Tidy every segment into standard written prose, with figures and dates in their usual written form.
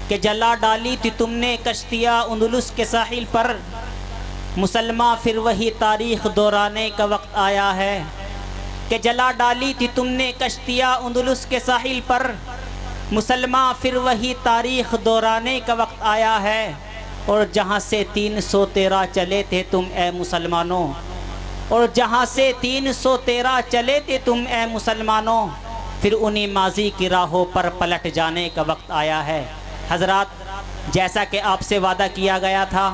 کہ جلا ڈالی تھی تم نے کشتیاں اندلس کے ساحل پر، مسلمہ پھر وہی تاریخ دہرانے کا وقت آیا ہے۔ کہ جلا ڈالی تھی تم نے کشتیاں اندلس کے ساحل پر، مسلمہ پھر وہی تاریخ دہرانے کا وقت آیا ہے۔ اور جہاں سے 313 چلے تھے تم اے مسلمانوں، اور جہاں سے 313 چلے تھے تم اے مسلمانوں، پھر انہی ماضی کی راہوں پر پلٹ جانے کا وقت آیا ہے۔ حضرات، جیسا کہ آپ سے وعدہ کیا گیا تھا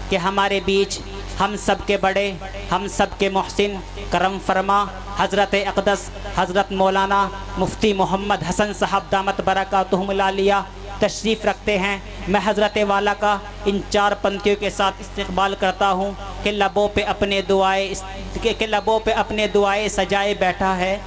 کہ ہمارے بیچ ہم سب کے بڑے، ہم سب کے محسن، کرم فرما حضرت اقدس حضرت مولانا مفتی محمد حسن صاحب دامت برکاتہم العالیہ تشریف رکھتے ہیں۔ میں حضرت والا کا ان 4 پنکتیوں کے ساتھ استقبال کرتا ہوں کہ لبوں پہ اپنے دعائیں سجائے بیٹھا ہے،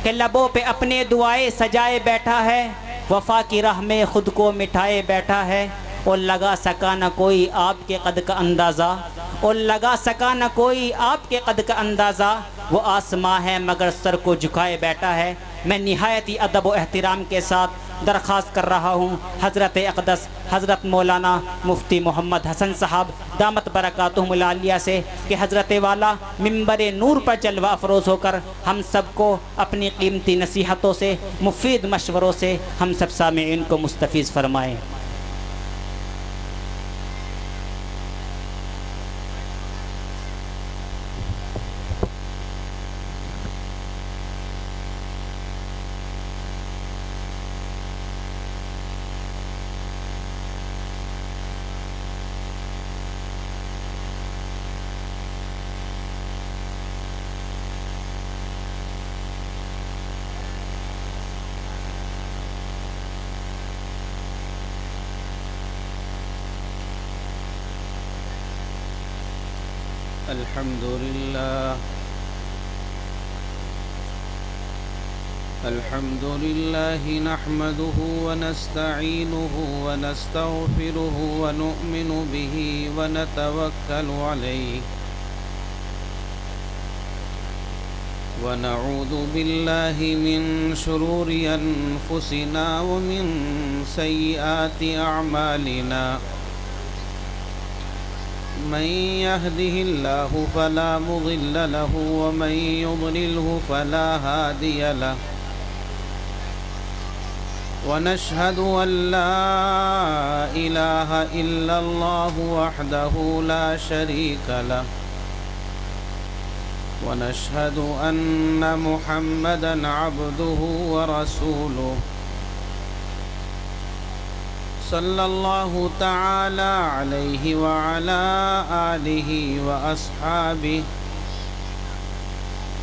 کہ لبوں پہ اپنے دعائیں سجائے بیٹھا ہے، وفا کی راہ میں خود کو مٹھائے بیٹھا ہے، اور لگا سکا نہ کوئی آپ کے قد کا اندازہ، اور لگا سکا نہ کوئی آپ کے قد کا اندازہ، وہ آسماں ہے مگر سر کو جھکائے بیٹھا ہے۔ میں نہایت ہی ادب و احترام کے ساتھ درخواست کر رہا ہوں حضرت اقدس حضرت مولانا مفتی محمد حسن صاحب دامت برکاتہم العالیہ سے کہ حضرت والا منبر نور پر جلوہ افروز ہو کر ہم سب کو اپنی قیمتی نصیحتوں سے، مفید مشوروں سے ہم سب سامعین کو مستفیض فرمائیں۔ الحمد لله نحمده ونستعينه ونستغفره ونؤمن به ونتوكل عليه ونعوذ بالله من شرور أنفسنا ومن سيئات أعمالنا من يهده الله فلا مضل له ومن يضلله فلا هادي له ونشهد أن لا إله إلا الله وحده لا شريك له ونشهد أن محمدًا عبده ورسوله صلى الله تعالى عليه وعلى آله وأصحابه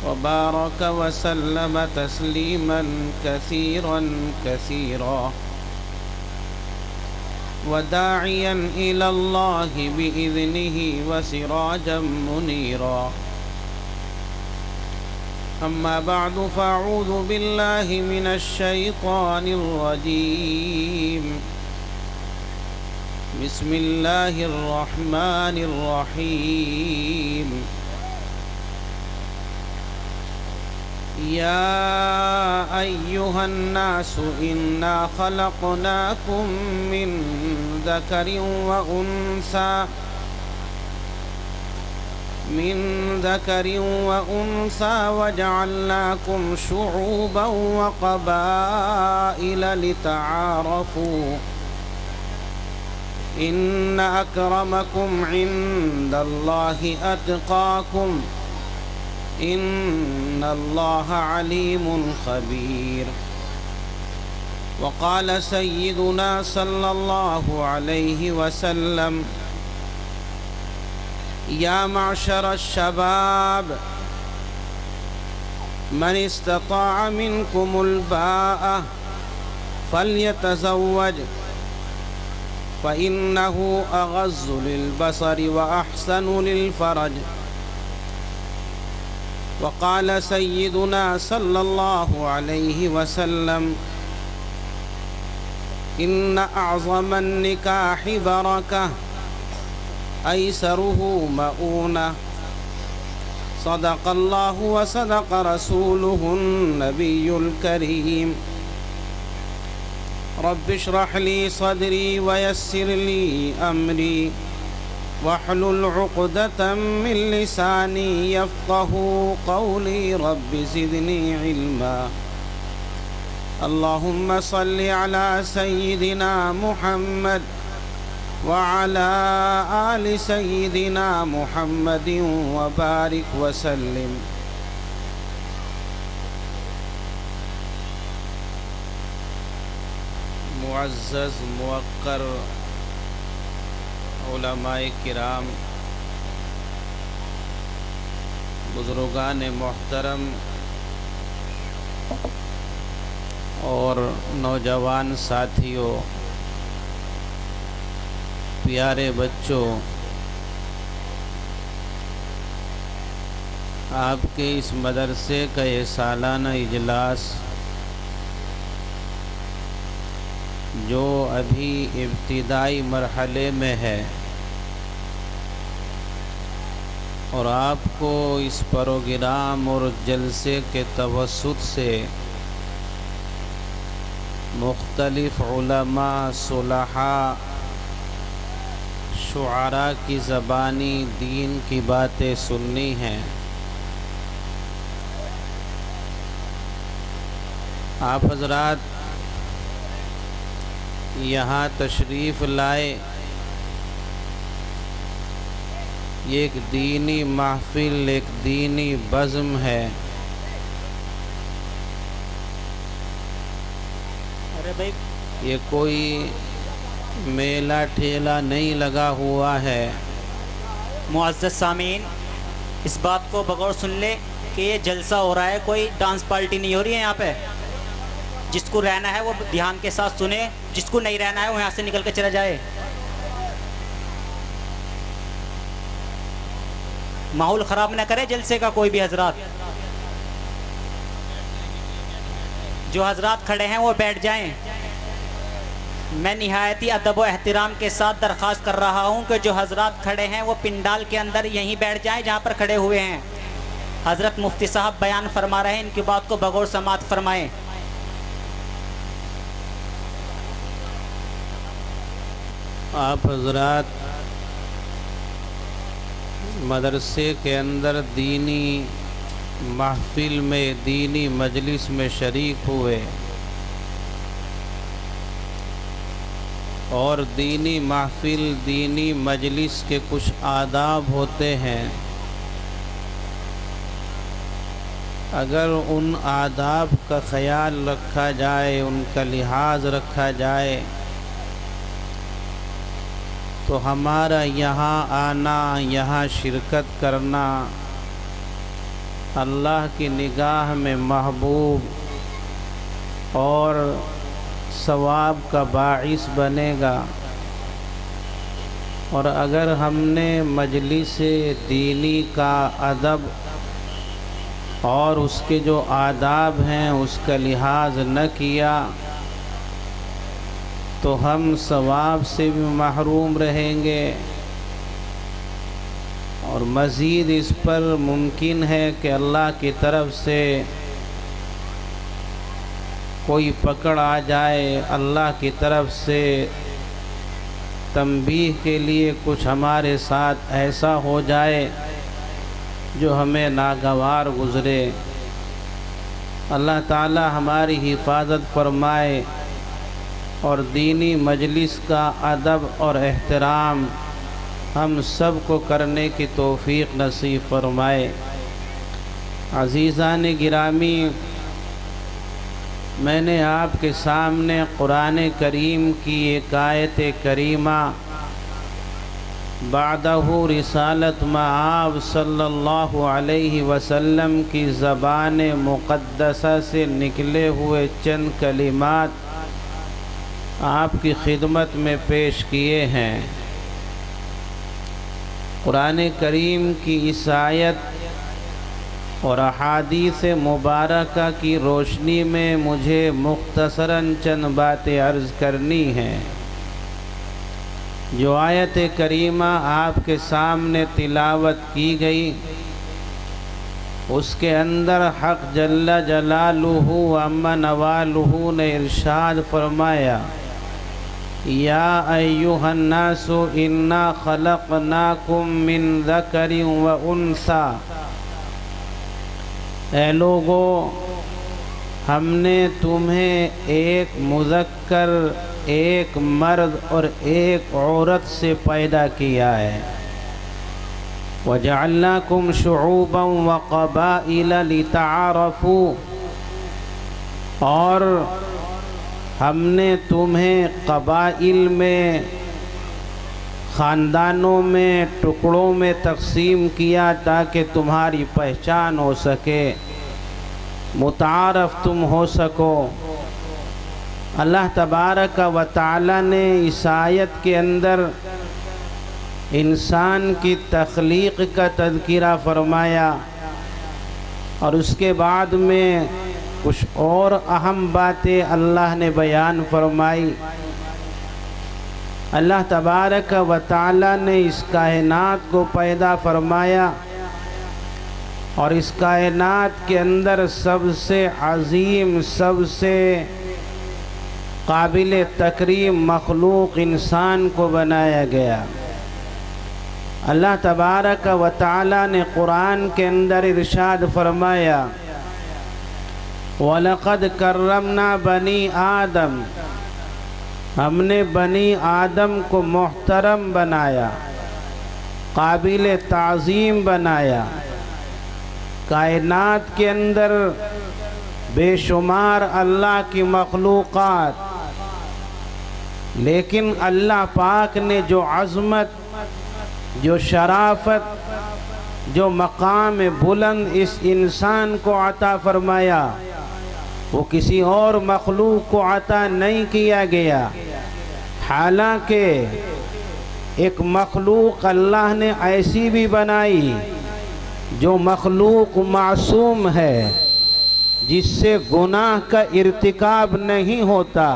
وبارك وسلم تسليما كثيرا كثيرا وداعيا إلى الله بإذنه وسراجا منيرا أما بعد فأعوذ بالله من الشيطان الرجيم بسم الله الرحمن الرحيم يا أيها الناس إنا خلقناكم من ذكر وأنثى وجعلناكم شعوبا وقبائل لتعارفوا إن أكرمكم عند الله أتقاكم إن الله عليم خبير وقال سيدنا صلى الله عليه وسلم يا معشر الشباب من استطاع منكم الباءة فليتزوج فإنه أغض للبصر وأحسن للفرج وقال سيدنا صلى الله عليه وسلم إن أعظم النكاح بركة أيسره مؤونة صدق الله وصدق رسوله النبي الكريم رب اشرح لي صدري ويسر لي أمري واحلل عقدة من لساني يفقه قولي رب زدني علما اللهم صل على سيدنا محمد وعلى آل سيدنا محمد وبارك وسلم. معزز موقر علماء کرام، بزرگان محترم اور نوجوان ساتھیوں، پیارے بچوں، آپ کے اس مدرسے کا یہ سالانہ اجلاس جو ابھی ابتدائی مرحلے میں ہے اور آپ کو اس پروگرام اور جلسے کے توسط سے مختلف علماء، صلحاء، شعراء کی زبانی دین کی باتیں سننی ہیں، آپ حضرات یہاں تشریف لائے، یہ ایک دینی محفل، ایک دینی بزم ہے. یہ کوئی میلہ ٹھیلا نہیں لگا ہوا ہے. معزز سامعین، اس بات کو بغور سن لے کہ یہ جلسہ ہو رہا ہے، کوئی ڈانس پارٹی نہیں ہو رہی ہے یہاں پہ. جس کو رہنا ہے وہ دھیان کے ساتھ سنے، جس کو نہیں رہنا ہے وہ یہاں سے نکل کے چلا جائے. ماحول خراب نہ کرے جلسے کا کوئی بھی. حضرات، جو حضرات کھڑے ہیں وہ بیٹھ جائیں. میں نہایتی ادب و احترام کے ساتھ درخواست کر رہا ہوں کہ جو حضرات کھڑے ہیں وہ پنڈال کے اندر یہیں بیٹھ جائیں جہاں پر کھڑے ہوئے ہیں. حضرت مفتی صاحب بیان فرما رہے ہیں، ان کی بات کو بغور سماعت فرمائیں. آپ حضرات مدرسے کے اندر دینی محفل میں، دینی مجلس میں شریک ہوئے اور دینی محفل، دینی مجلس کے کچھ آداب ہوتے ہیں. اگر ان آداب کا خیال رکھا جائے، ان کا لحاظ رکھا جائے تو ہمارا یہاں آنا، یہاں شرکت کرنا اللہ کی نگاہ میں محبوب اور ثواب کا باعث بنے گا. اور اگر ہم نے مجلس دینی کا ادب اور اس کے جو آداب ہیں اس کا لحاظ نہ کیا تو ہم ثواب سے بھی محروم رہیں گے، اور مزید اس پر ممکن ہے کہ اللہ کی طرف سے کوئی پکڑ آ جائے، اللہ کی طرف سے تنبیہ کے لیے کچھ ہمارے ساتھ ایسا ہو جائے جو ہمیں ناگوار گزرے. اللہ تعالی ہماری حفاظت فرمائے اور دینی مجلس کا ادب اور احترام ہم سب کو کرنے کی توفیق نصیب فرمائے. عزیزان گرامی، میں نے آپ کے سامنے قرآن کریم کی ایک آیت کریمہ بعدہ رسالت مآب صلی اللہ علیہ وسلم کی زبان مقدسہ سے نکلے ہوئے چند کلمات آپ کی خدمت میں پیش کیے ہیں. قرآن کریم کی اس آیت اور احادیث مبارکہ کی روشنی میں مجھے مختصراً چند باتیں عرض کرنی ہیں. جو آیت کریمہ آپ کے سامنے تلاوت کی گئی اس کے اندر حق جل جلالہ و عم نوالہ نے ارشاد فرمایا یا ایھا الناس انا خلقناکم من ذکر و انثی، اے لوگو ہم نے تمہیں ایک مذکر، ایک مرد اور ایک عورت سے پیدا کیا ہے۔ وَجَعَلْنَاكُمْ شُعُوبًا وَقَبَائِلَ لِتَعَارَفُوا، اور ہم نے تمہیں قبائل میں، خاندانوں میں، ٹکڑوں میں تقسیم کیا تاکہ تمہاری پہچان ہو سکے، متعارف تم ہو سکو۔ اللہ تبارک و تعالی نے اس آیت کے اندر انسان کی تخلیق کا تذکرہ فرمایا، اور اس کے بعد میں کچھ اور اہم باتیں اللہ نے بیان فرمائی۔ اللہ تبارک و تعالی نے اس کائنات کو پیدا فرمایا، اور اس کائنات کے اندر سب سے عظیم، سب سے قابل تکریم مخلوق انسان کو بنایا گیا۔ اللہ تبارک و تعالی نے قرآن کے اندر ارشاد فرمایا وَلَقَدْ كَرَّمْنَا بَنِي آدم، ہم نے بنی آدم کو محترم بنایا، قابل تعظیم بنایا۔ کائنات کے اندر بے شمار اللہ کی مخلوقات، لیکن اللہ پاک نے جو عظمت، جو شرافت، جو مقام بلند اس انسان کو عطا فرمایا، وہ کسی اور مخلوق کو عطا نہیں کیا گیا۔ حالانکہ ایک مخلوق اللہ نے ایسی بھی بنائی جو مخلوق معصوم ہے، جس سے گناہ کا ارتکاب نہیں ہوتا،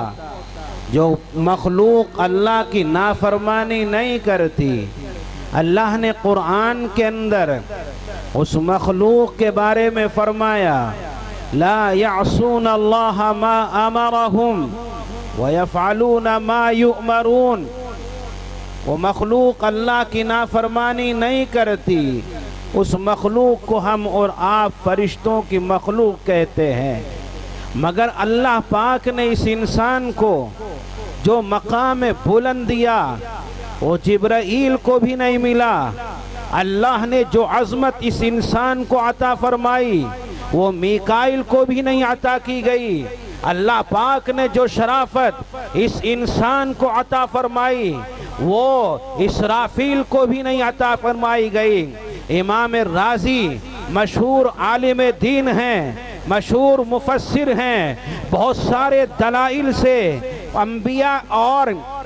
جو مخلوق اللہ کی نافرمانی نہیں کرتی۔ اللہ نے قرآن کے اندر اس مخلوق کے بارے میں فرمایا لا يعصون اللہ ما امرہم ویفعلون ما یؤمرون، وہ مخلوق اللہ کی نافرمانی نہیں کرتی۔ اس مخلوق کو ہم اور آپ فرشتوں کی مخلوق کہتے ہیں، مگر اللہ پاک نے اس انسان کو جو مقام بلند دیا وہ جبرائیل کو بھی نہیں ملا۔ اللہ نے جو عظمت اس انسان کو عطا فرمائی وہ میکائیل کو بھی نہیں عطا کی گئی۔ اللہ پاک نے جو شرافت اس انسان کو عطا فرمائی وہ اسرافیل کو بھی نہیں عطا فرمائی گئی۔ امام رازی مشہور عالم دین ہیں، مشہور مفسر ہیں، بہت سارے دلائل سے انبیاء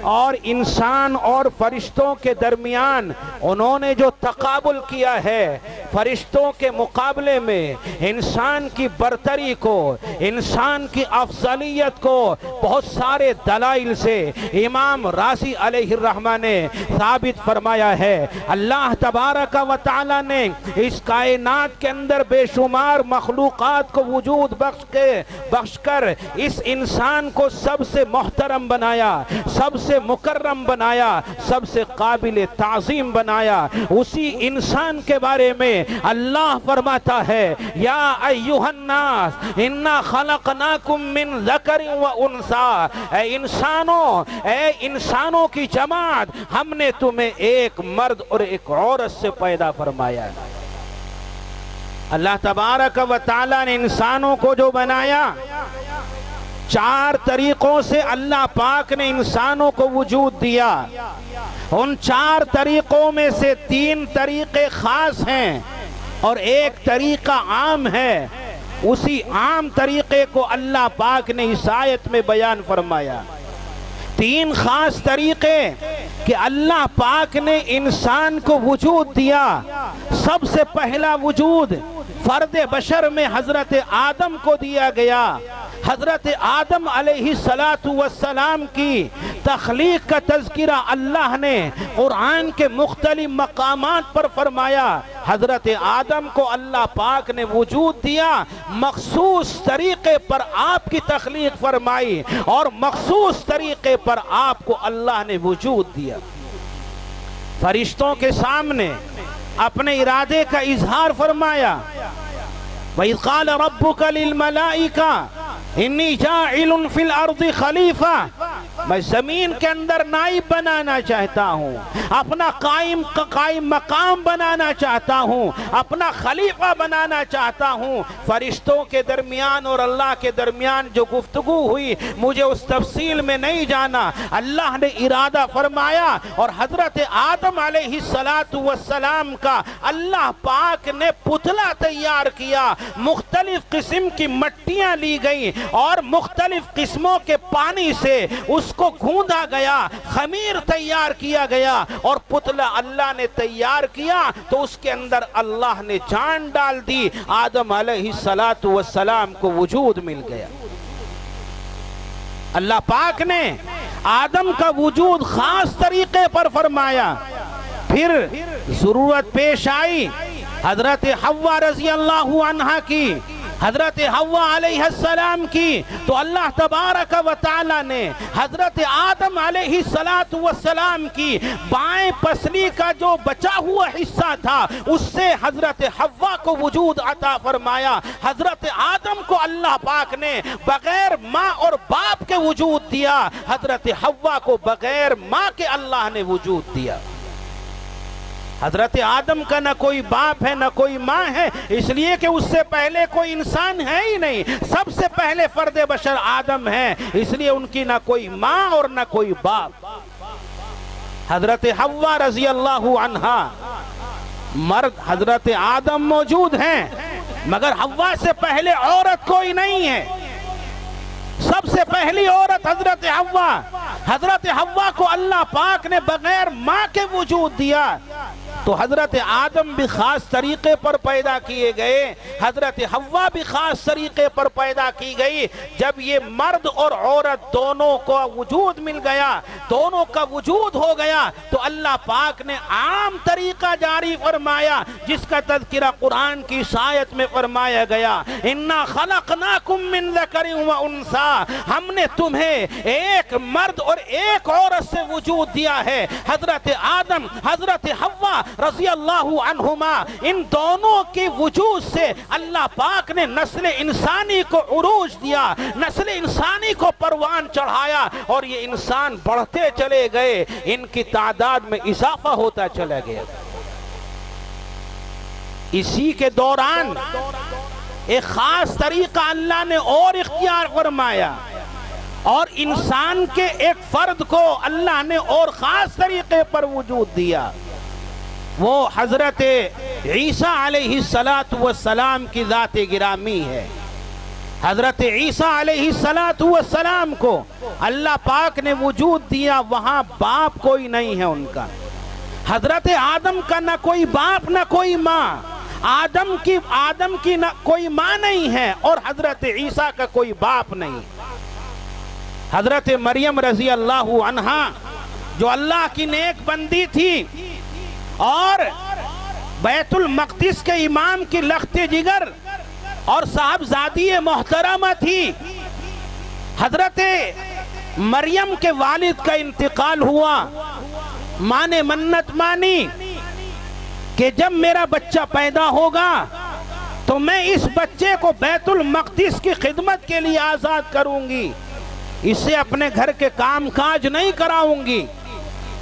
اور انسان اور فرشتوں کے درمیان انہوں نے جو تقابل کیا ہے، فرشتوں کے مقابلے میں انسان کی برتری کو، انسان کی افضلیت کو بہت سارے دلائل سے امام رازی علیہ الرحمہ نے ثابت فرمایا ہے۔ اللہ تبارک و تعالی نے اس کائنات کے اندر بے شمار مخلوقات کو وجود بخش کر اس انسان کو سب سے محترم بنایا، سب سے مکرم بنایا، سب سے قابل تعظیم بنایا۔ اسی انسان کے بارے میں اللہ فرماتا ہے یا ایھا الناس انا خلقناکم من ذکر و انثی، اے انسانوں کی جماعت، ہم نے تمہیں ایک مرد اور ایک عورت سے پیدا فرمایا۔ اللہ تبارک و تعالی نے انسانوں کو جو بنایا، چار طریقوں سے اللہ پاک نے انسانوں کو وجود دیا۔ ان چار طریقوں میں سے 3 طریقے خاص ہیں اور ایک طریقہ عام ہے۔ اسی عام طریقے کو اللہ پاک نے اس آیت میں بیان فرمایا۔ 3 خاص طریقے کہ اللہ پاک نے انسان کو وجود دیا۔ سب سے پہلا وجود فرد بشر میں حضرت آدم کو دیا گیا۔ حضرت آدم علیہ السلام کی تخلیق کا تذکرہ اللہ نے قرآن کے مختلف مقامات پر فرمایا۔ حضرت آدم کو اللہ پاک نے وجود دیا، مخصوص طریقے پر آپ کی تخلیق فرمائی اور مخصوص طریقے پر آپ کو اللہ نے وجود دیا۔ فرشتوں کے سامنے اپنے ارادے کا اظہار فرمایا۔ وَإِذْ قَالَ رَبُّكَ لِلْمَلَائِكَةِ انی جاعل فی الارض خلیفہ، میں زمین کے اندر نائب بنانا چاہتا ہوں، اپنا قائم مقام بنانا چاہتا ہوں، اپنا خلیفہ بنانا چاہتا ہوں۔ فرشتوں کے درمیان اور اللہ کے درمیان جو گفتگو ہوئی مجھے اس تفصیل میں نہیں جانا، اللہ نے ارادہ فرمایا اور حضرت آدم علیہ السلام کا اللہ پاک نے پتلا تیار کیا۔ مختلف قسم کی مٹیاں لی گئیں اور مختلف قسموں کے پانی سے اس کو گھوندا گیا، خمیر تیار کیا گیا اور پتلا اللہ نے تیار کیا تو اس کے اندر اللہ نے جان ڈال دی، آدم علیہ السلام کو وجود مل گیا۔ اللہ پاک نے آدم کا وجود خاص طریقے پر فرمایا۔ پھر ضرورت پیش آئی حضرت حوا رضی اللہ عنہا کی، حضرت حوا علیہ السلام کی، تو اللہ تبارک و تعالی نے حضرت آدم علیہ السلام کی بائیں پسلی کا جو بچا ہوا حصہ تھا اس سے حضرت حوا کو وجود عطا فرمایا۔ حضرت آدم کو اللہ پاک نے بغیر ماں اور باپ کے وجود دیا، حضرت حوا کو بغیر ماں کے اللہ نے وجود دیا۔ حضرت آدم کا نہ کوئی باپ ہے نہ کوئی ماں ہے، اس لیے کہ اس سے پہلے کوئی انسان ہے ہی نہیں، سب سے پہلے فرد بشر آدم ہے، اس لیے ان کی نہ کوئی ماں اور نہ کوئی باپ۔ حضرت حوا رضی اللہ عنہا، مرد حضرت آدم موجود ہیں مگر حوا سے پہلے عورت کوئی نہیں ہے، سب سے پہلی عورت حضرت حوا۔ حضرت حوا کو اللہ پاک نے بغیر ماں کے وجود دیا تو حضرت آدم بھی خاص طریقے پر پیدا کیے گئے، حضرت حوا بھی خاص طریقے پر پیدا کی گئی۔ جب یہ مرد اور عورت دونوں کو وجود مل گیا، دونوں کا وجود ہو گیا تو اللہ پاک نے عام طریقہ جاری فرمایا جس کا تذکرہ قرآن کی آیت میں فرمایا گیا، اِنَّا خَلَقْنَاكُم مِّن ذَكَرٍ وَأُنثَىٰ، ہم نے تمہیں ایک مرد اور ایک عورت سے وجود دیا ہے۔ حضرت آدم، حضرت حوا رضی اللہ عنہما، ان دونوں کی وجود سے اللہ پاک نے نسل انسانی کو عروج دیا، نسل انسانی کو پروان چڑھایا اور یہ انسان بڑھتے چلے گئے، ان کی تعداد میں اضافہ ہوتا چلا گیا۔ اسی کے دوران ایک خاص طریقہ اللہ نے اور اختیار فرمایا اور انسان کے ایک فرد کو اللہ نے اور خاص طریقے پر وجود دیا، وہ حضرت عیسیٰ علیہ السلام کی ذات گرامی ہے۔ حضرت عیسیٰ علیہ السلام کو اللہ پاک نے وجود دیا، وہاں باپ کوئی نہیں ہے ان کا۔ حضرت آدم کا نہ کوئی باپ نہ کوئی ماں، آدم کی نہ کوئی ماں نہیں ہے اور حضرت عیسیٰ کا کوئی باپ نہیں۔ حضرت مریم رضی اللہ عنہا جو اللہ کی نیک بندی تھی اور بیت المقدس کے امام کی لخت جگر اور صاحبزادی محترمہ تھی، حضرت مریم کے والد کا انتقال ہوا، ماں نے منت مانی کہ جب میرا بچہ پیدا ہوگا تو میں اس بچے کو بیت المقدس کی خدمت کے لیے آزاد کروں گی، اسے اپنے گھر کے کام کاج نہیں کراؤں گی،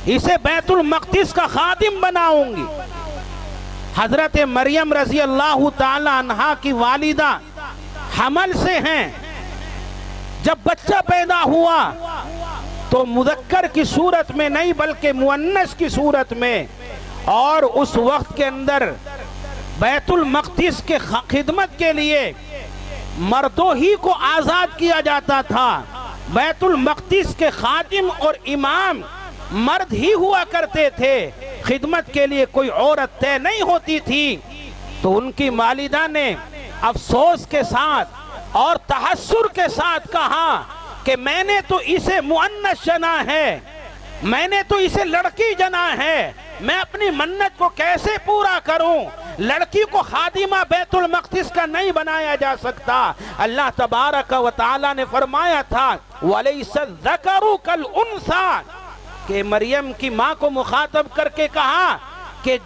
اسے بیت المقدس کا خادم بناؤں گی۔ حضرت مریم رضی اللہ تعالی عنہا کی والدہ حمل سے ہیں، جب بچہ پیدا ہوا تو مذکر کی صورت میں نہیں بلکہ مؤنث کی صورت میں، اور اس وقت کے اندر بیت المقدس کے خدمت کے لیے مردوں ہی کو آزاد کیا جاتا تھا، بیت المقدس کے خادم اور امام مرد ہی ہوا کرتے تھے، خدمت کے لیے کوئی عورت طے نہیں ہوتی تھی۔ تو ان کی والدہ نے افسوس کے ساتھ اور تحسر کے ساتھ کہا کہ میں نے تو اسے مؤنث جنا ہے، میں نے تو اسے لڑکی جنا ہے، میں اپنی منت کو کیسے پورا کروں؟ لڑکی کو خادمہ بیت المقدس کا نہیں بنایا جا سکتا۔ اللہ تبارک و تعالی نے فرمایا تھا وَلَيْسَ الذَّكَرُ كَالْأُنثَىٰ، کہ مریم کی ماں کو مخاطب کر کے کہا کہ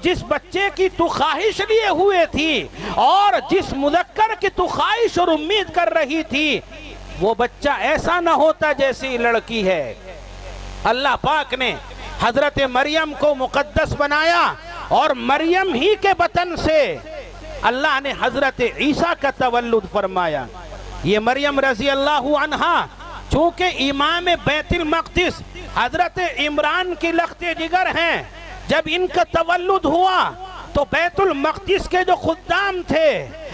جس بچے کی تو خواہش لیے ہوئے تھی اور جس مذکر کی تو خواہش اور امید کر رہی تھی، وہ بچہ ایسا نہ ہوتا جیسی لڑکی ہے۔ اللہ پاک نے حضرت مریم کو مقدس بنایا اور مریم ہی کے بطن سے اللہ نے حضرت عیسیٰ کا تولد فرمایا۔ یہ مریم رضی اللہ عنہا چونکہ امام بیت المقدس حضرت عمران کی لخت جگر ہیں، جب ان کا تولد ہوا تو بیت المقدس کے جو خدام تھے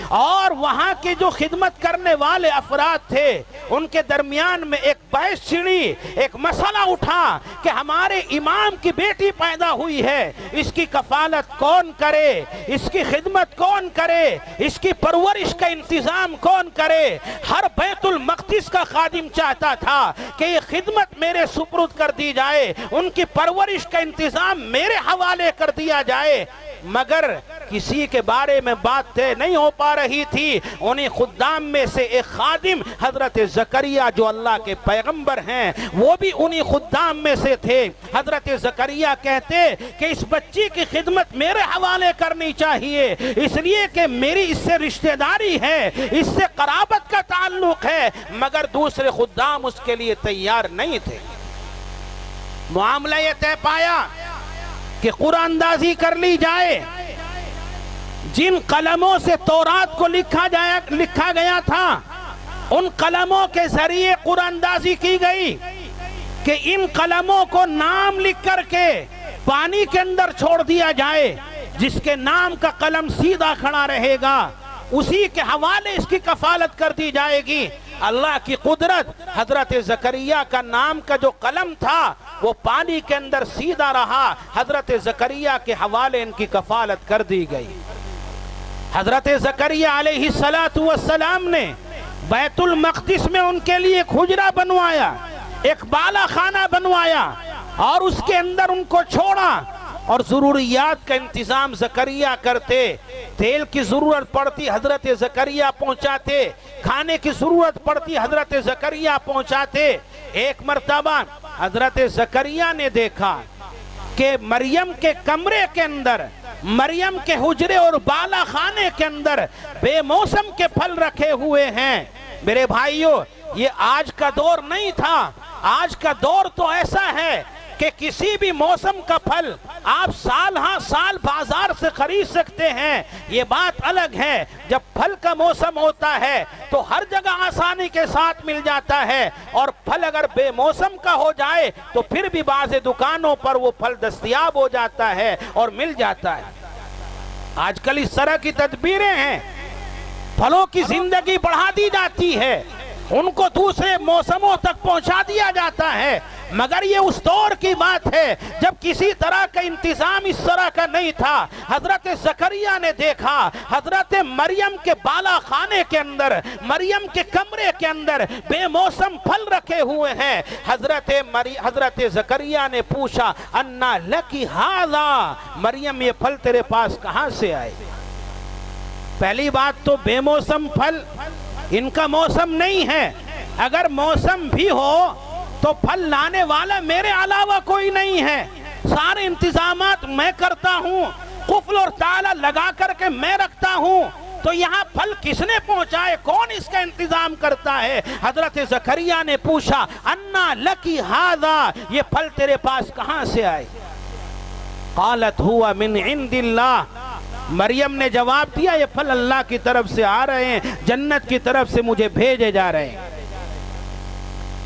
اور وہاں کے جو خدمت کرنے والے افراد تھے، ان کے درمیان میں ایک بحث چھڑی، ایک مسئلہ اٹھا کہ ہمارے امام کی بیٹی پیدا ہوئی ہے، اس کی کفالت کون کرے، اس کی خدمت کون کرے، اس کی پرورش کا انتظام کون کرے؟ ہر بیت المقدس کا خادم چاہتا تھا کہ یہ خدمت میرے سپرد کر دی جائے، ان کی پرورش کا انتظام میرے حوالے کر دیا جائے، مگر کسی کے بارے میں بات طے نہیں ہو پا رہی تھی۔ انہیں خدام میں سے ایک خادم حضرت زکریا جو اللہ کے پیغمبر ہیں، وہ بھی انہیں خدام میں سے تھے۔ حضرت زکریا کہتے کہ اس بچی کی خدمت میرے حوالے کرنی چاہیے، اس لیے کہ میری اس سے رشتہ داری ہے، اس سے قرابت کا تعلق ہے، مگر دوسرے خدام اس کے لیے تیار نہیں تھے۔ معاملہ یہ طے پایا کہ قرآن اندازی کر لی جائے۔ جن قلموں سے تورات کو لکھا گیا تھا، ان قلموں کے ذریعے قرآن اندازی کی گئی کہ ان قلموں کو نام لکھ کر کے پانی کے اندر چھوڑ دیا جائے، جس کے نام کا قلم سیدھا کھڑا رہے گا اسی کے حوالے اس کی کفالت کر دی جائے گی۔ اللہ کی قدرت، حضرت زکریا کا نام کا جو قلم تھا وہ پانی کے اندر سیدھا رہا، حضرت زکریا کے حوالے ان کی کفالت کر دی گئی۔ حضرت زکریا علیہ السلام نے بیت المقدس میں ان کے لیے ایک حجرہ بنوایا، ایک بالا خانہ بنوایا اور اس کے اندر ان کو چھوڑا اور ضروریات کا انتظام زکریا کرتے۔ تیل کی ضرورت پڑتی حضرت زکریا پہنچاتے، کھانے کی ضرورت پڑتی حضرت زکریا پہنچاتے۔ ایک مرتبہ حضرت زکریا نے دیکھا کہ مریم کے کمرے کے اندر، مریم کے حجرے اور بالا خانے کے اندر بے موسم کے پھل رکھے ہوئے ہیں۔ میرے بھائیوں، یہ آج کا دور نہیں تھا، آج کا دور تو ایسا ہے کہ کسی بھی موسم کا پھل آپ سال ہاں سال بازار سے خرید سکتے ہیں۔ یہ بات الگ ہے جب پھل کا موسم ہوتا ہے تو ہر جگہ آسانی کے ساتھ مل جاتا ہے، اور پھل اگر بے موسم کا ہو جائے تو پھر بھی بعض دکانوں پر وہ پھل دستیاب ہو جاتا ہے اور مل جاتا ہے۔ آج کل اس طرح کی تدبیریں ہیں، پھلوں کی زندگی بڑھا دی جاتی ہے، ان کو دوسرے موسموں تک پہنچا دیا جاتا ہے، مگر یہ اس دور کی بات ہے جب کسی طرح کا انتظام اس طرح کا نہیں تھا۔ حضرت زکریا نے دیکھا حضرت مریم کے بالا خانے کے اندر، مریم کے کمرے کے اندر بے موسم پھل رکھے ہوئے ہیں۔ حضرت زکریا نے پوچھا انا لکی ھذا، مریم یہ پھل تیرے پاس کہاں سے آئے؟ پہلی بات تو بے موسم پھل ان کا موسم نہیں ہے، اگر موسم بھی ہو تو پھل لانے والا میرے علاوہ کوئی نہیں ہے، سارے انتظامات میں کرتا ہوں، قفل اور تالا لگا کر کے میں رکھتا ہوں، تو یہاں پھل کس نے پہنچائے، کون اس کا انتظام کرتا ہے؟ حضرت زکریا نے پوچھا انا لکی ھذا، یہ پھل تیرے پاس کہاں سے آئے؟ قالت ہوا من عند اللہ، مریم نے جواب دیا یہ پھل اللہ کی طرف سے آ رہے ہیں، جنت کی طرف سے مجھے بھیجے جا رہے ہیں۔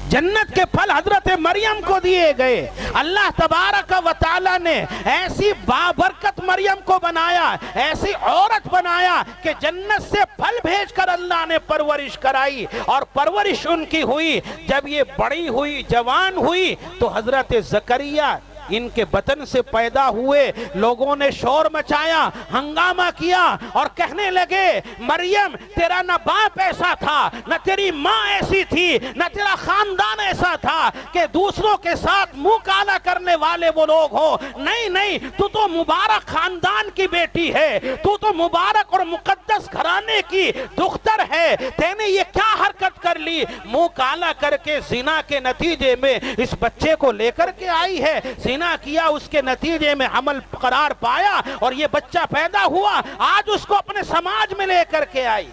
جنت کے پھل حضرت مریم کو دیے گئے۔ اللہ تبارک و تعالی نے ایسی بابرکت مریم کو بنایا، ایسی عورت بنایا کہ جنت سے پھل بھیج کر اللہ نے پرورش کرائی، اور پرورش ان کی ہوئی۔ جب یہ بڑی ہوئی، جوان ہوئی، تو حضرت زکریا ان کے بطن سے پیدا ہوئے، لوگوں نے شور مچایا، ہنگامہ کیا اور کہنے لگے مریم تیرا نہ باپ ایسا تھا، نہ تیری ماں ایسی تھی، نہ تیرا خاندان ایسا تھا کہ دوسروں کے ساتھ منہ کالا کرنے والے وہ لوگ ہو، نہیں نہیں، تو مبارک خاندان کی بیٹی ہے، تو مبارک اور مقدس گھرانے کی دختر ہے، تینے یہ کیا حرکت کر لی؟ منہ کالا کر کے زنا کے نتیجے میں اس بچے کو لے کر کے آئی ہے، زنا کیا، اس کے نتیجے میں حمل قرار پایا اور یہ بچہ پیدا ہوا، آج اس کو اپنے سماج میں لے کر کے آئی۔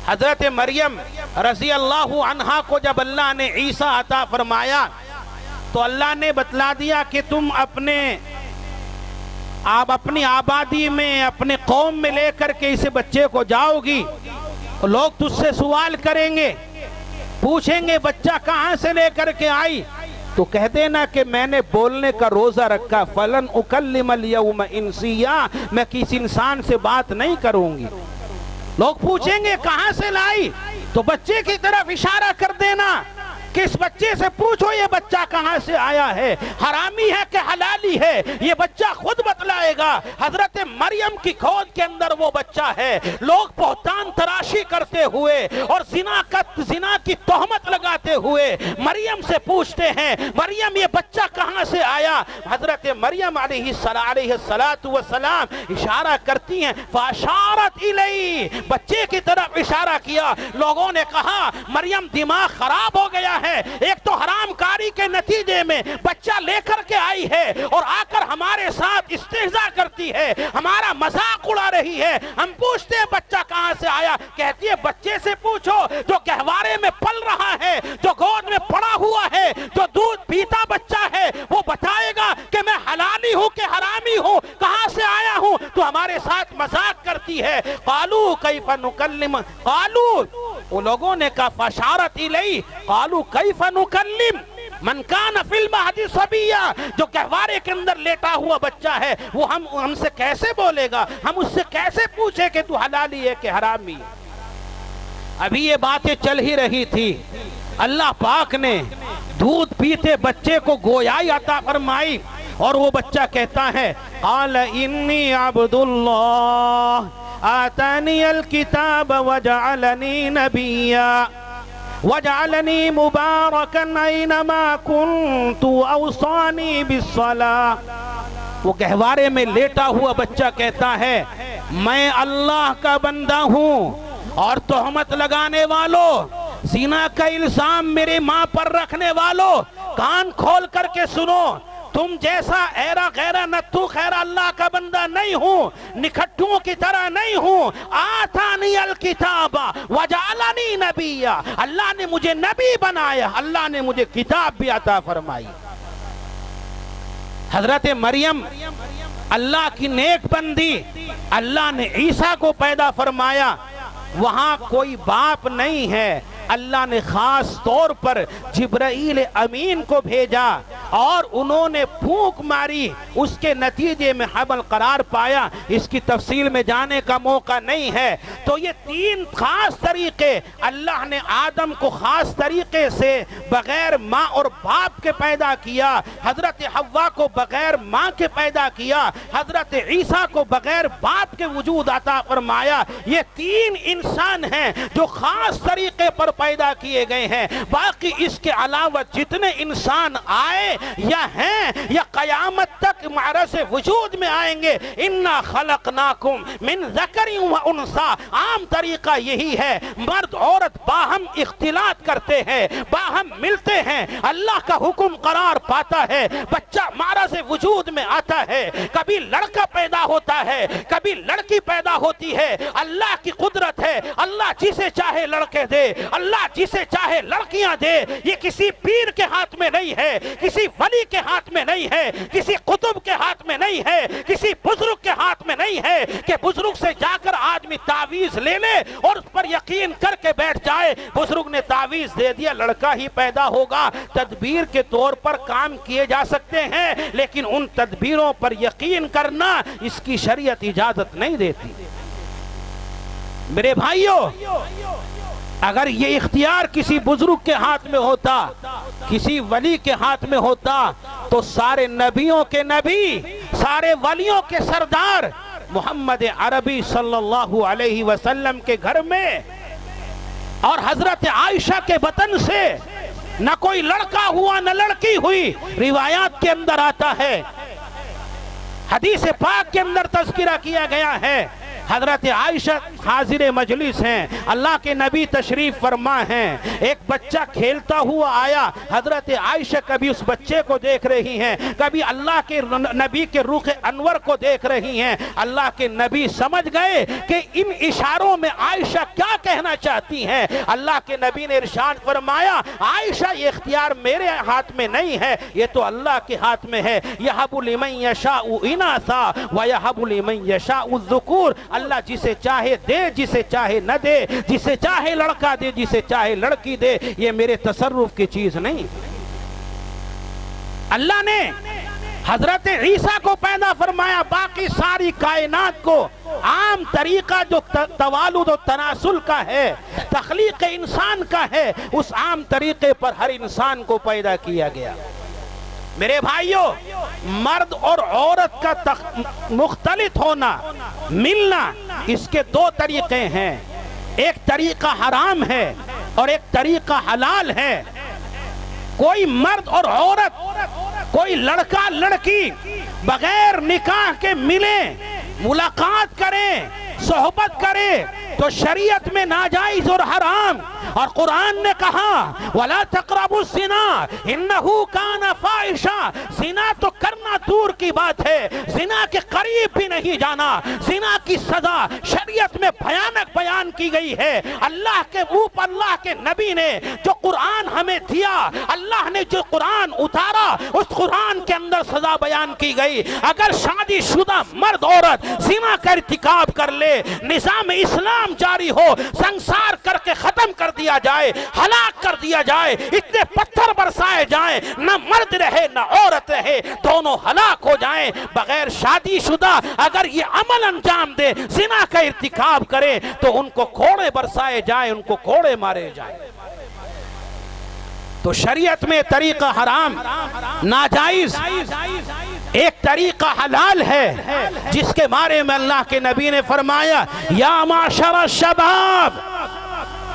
حضرت مریم رضی اللہ عنہا کو جب اللہ نے عیسیٰ عطا فرمایا تو اللہ نے بتلا دیا کہ تم آپ اپنی آبادی میں، اپنے قوم میں لے کر کے اس بچے کو جاؤ گی، لوگ تجھ سے سوال کریں گے، پوچھیں گے بچہ کہاں سے لے کر کے آئی، تو کہہ دینا کہ میں نے بولنے کا روزہ رکھا، فَلَنْ أُكَلِّمَ الْيَوْمَ إِنسِيًّا، میں کسی انسان سے بات نہیں کروں گی۔ لوگ پوچھیں گے کہاں سے لائی، تو بچے کی طرف اشارہ کر دینا کہ اس بچے سے پوچھو یہ بچہ کہاں سے آیا ہے، حرامی ہے کہ حلالی ہے، یہ بچہ خود بتلائے گا۔ حضرت مریم کی گود کے اندر وہ بچہ ہے، لوگ بہتان تراشی کرتے ہوئے اور زنا کی تہمت لگاتے ہوئے مریم سے پوچھتے ہیں مریم یہ بچہ کہاں سے آیا؟ حضرت مریم علیہ السلام اشارہ کرتی ہیں، فاشارت الی، بچے کی طرف اشارہ کیا۔ لوگوں نے کہا مریم دماغ خراب ہو گیا ہے، ایک تو حرام کاری کے نتیجے میں بچہ لے کر کے آئی ہے اور آ کر ہمارے ساتھ استہزاء کرتی ہے، ہمارا مذاق اڑا رہی ہے۔ ہم پوچھتے ہیں بچہ کہاں سے آیا، کہتی ہے بچے سے پوچھو جو گہوارے میں پل رہا ہے، جو گود میں پڑا ہوا ہے، جو دودھ پیتا بچہ ہے، وہ بتائے گا کہ میں حلالی ہوں کہ حرامی ہوں، کہاں سے آیا ہوں۔ تو ہمارے ساتھ مذاق کرتی ہے۔ قالوا کیف نکلم، قالوا، وہ لوگوں نے کہا فاشارت الی، قالوا کیف نکلم من کان فی المہد صبیا، جو گہوارے کے اندر لیٹا ہوا بچہ ہے وہ ہم سے کیسے بولے گا، ہم اس سے کیسے پوچھے کہ تو حلالی ہے کہ حرامی ہے۔ ابھی یہ باتیں چل ہی رہی تھی، اللہ پاک نے دودھ پیتے بچے کو گویائی عطا فرمائی اور وہ بچہ کہتا ہے قال انی عبد اللہ آتانی الکتاب وجعلنی نبیا وجعلنی مبارکا اینما کنت اوصانی بالصلاة۔ وہ گہوارے میں لیٹا ہوا بچہ کہتا ہے میں اللہ کا بندہ ہوں اور تہمت لگانے والوں، زنا کا الزام میری ماں پر رکھنے والوں، کان کھول کر کے سنو، تم جیسا ایرا غیرہ نتو خیرہ اللہ کا بندہ نہیں ہوں، نکھٹوں کی طرح نہیں ہوں۔ آتانی الکتاب وجعلنی نبیا، اللہ نے مجھے نبی بنایا، اللہ نے مجھے کتاب بھی عطا فرمائی۔ حضرت مریم اللہ کی نیک بندی، اللہ نے عیسیٰ کو پیدا فرمایا، وہاں کوئی باپ نہیں ہے، اللہ نے خاص طور پر جبرائیل امین کو بھیجا اور انہوں نے پھونک ماری، اس کے نتیجے میں حمل قرار پایا۔ اس کی تفصیل میں جانے کا موقع نہیں ہے۔ تو یہ تین خاص طریقے، اللہ نے آدم کو خاص طریقے سے بغیر ماں اور باپ کے پیدا کیا، حضرت حوا کو بغیر ماں کے پیدا کیا، حضرت عیسیٰ کو بغیر باپ کے وجود عطا فرمایا۔ یہ تین انسان ہیں جو خاص طریقے پر پیدا کیے گئے ہیں۔ باقی اس کے علاوہ جتنے انسان آئے یا ہیں یا قیامت تک معرض وجود میں آئیں گے، اِنَّا خَلَقْنَاكُمْ مِنْ ذَكَرٍ وَأُنْثَىٰ، عام طریقہ یہی ہے، مرد عورت باہم اختلاط کرتے ہیں، باہم ملتے ہیں، اللہ کا حکم قرار پاتا ہے، بچہ معرض وجود میں آتا ہے، کبھی لڑکا پیدا ہوتا ہے، کبھی لڑکی پیدا ہوتی ہے، اللہ کی قدرت ہے، اللہ جسے چاہے لڑکے دے، اللہ جسے چاہے لڑکیاں دے۔ یہ کسی پیر کے ہاتھ میں نہیں ہے، کسی ولی کے ہاتھ میں نہیں ہے، کسی قطب کے ہاتھ میں نہیں ہے، کسی بزرگ کے ہاتھ میں نہیں ہے کہ بزرگ سے جا کر آدمی تعویذ لے لے اور اس پر یقین کر کے بیٹھ جائے۔ بزرگ نے تعویذ دے دیا، لڑکا ہی پیدا ہوگا۔ تدبیر کے طور پر کام کیے جا سکتے ہیں، لیکن ان تدبیروں پر یقین کرنا اس کی شریعت اجازت نہیں دیتی۔ میرے بھائیوں، اگر یہ اختیار کسی بزرگ کے ہاتھ میں ہوتا، کسی ولی کے ہاتھ میں ہوتا، تو سارے نبیوں کے نبی، سارے ولیوں کے سردار محمد عربی صلی اللہ علیہ وسلم کے گھر میں اور حضرت عائشہ کے بطن سے نہ کوئی لڑکا ہوا نہ لڑکی ہوئی۔ روایات کے اندر آتا ہے، حدیث پاک کے اندر تذکرہ کیا گیا ہے، حضرت عائشہ حاضر مجلس ہیں، اللہ کے نبی تشریف فرما ہیں، ایک بچہ کھیلتا ہوا آیا، حضرت عائشہ کبھی اس بچے کو دیکھ رہی ہیں، کبھی اللہ کے نبی کے رخ انور کو دیکھ رہی ہیں۔ اللہ کے نبی سمجھ گئے کہ ان اشاروں میں عائشہ کیا کہنا چاہتی ہیں۔ اللہ کے نبی نے ارشاد فرمایا، عائشہ یہ اختیار میرے ہاتھ میں نہیں ہے، یہ تو اللہ کے ہاتھ میں ہے۔ یَحَبُ لِمَن یَشَاءُ اِنَاثًا وَیَحَبُ لِمَن یَشَاءُ الذُّکُورَ، اللہ جسے چاہے دے، جسے چاہے نہ دے، جسے چاہے لڑکا دے، جسے چاہے لڑکی دے، یہ میرے تصرف کی چیز نہیں۔ اللہ نے حضرت عیسیٰ کو پیدا فرمایا، باقی ساری کائنات کو عام طریقہ جو توالد و تناسل کا ہے، تخلیق انسان کا ہے، اس عام طریقے پر ہر انسان کو پیدا کیا گیا۔ میرے بھائیوں، مرد اور عورت کا مختلط ہونا، ملنا، اس کے دو طریقے ہیں، ایک طریقہ حرام ہے اور ایک طریقہ حلال ہے۔ کوئی مرد اور عورت، کوئی لڑکا لڑکی بغیر نکاح کے ملیں، ملاقات کریں، صحبت کریں تو شریعت میں ناجائز اور حرام، اور قرآن نے کہا وَلَا تَقْرَبُوا الزِّنَا إِنَّهُ كَانَ فَاحِشًا، زنا تو کرنا دور کی بات ہے، زنا کے قریب بھی نہیں جانا۔ زنا کی سزا شریعت میں بھیانک بیان کی گئی ہے۔ اللہ کے اوپر اللہ کے نبی نے جو قرآن ہمیں دیا، اللہ نے جو قرآن اتارا، اس قرآن کے اندر سزا بیان کی گئی۔ اگر شادی شدہ مرد عورت زنا کا ارتکاب کر لے، نظام اسلام جاری ہو، سنسار کر کے ختم کر دیا جائے، ہلاک کر دیا جائے، اتنے پتھر برسائے جائیں، نہ مرد رہے نہ عورت رہے، دونوں ہلاک ہو جائیں۔ بغیر شادی شدہ اگر یہ عمل انجام دے، زنا کا ارتکاب کرے، تو ان کو کوڑے برسائے جائیں، ان کو کوڑے مارے جائیں۔ تو شریعت میں طریقہ حرام، ناجائز، ایک طریقہ حلال ہے جس کے بارے میں اللہ کے نبی نے فرمایا، یا معشر الشباب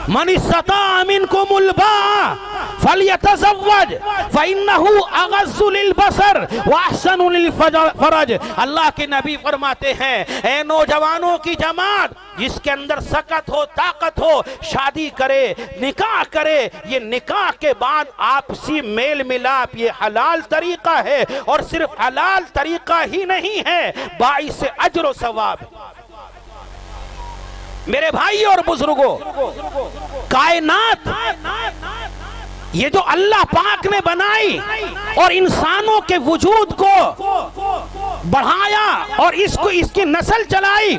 من استطاع منکم الباء فلیتزوج فإنہ اغض للبصر واحسن للفرج۔ اللہ کے نبی فرماتے ہیں، اے نوجوانوں کی جماعت، جس کے اندر سکت ہو، طاقت ہو، شادی کرے، نکاح کرے۔ یہ نکاح کے بعد آپسی میل ملاپ، یہ حلال طریقہ ہے، اور صرف حلال طریقہ ہی نہیں ہے، باعث اجر و ثواب۔ میرے بھائی اور بزرگوں، کائنات یہ جو اللہ پاک نے بنائی اور انسانوں کے وجود کو بڑھایا اور اس کی نسل چلائی،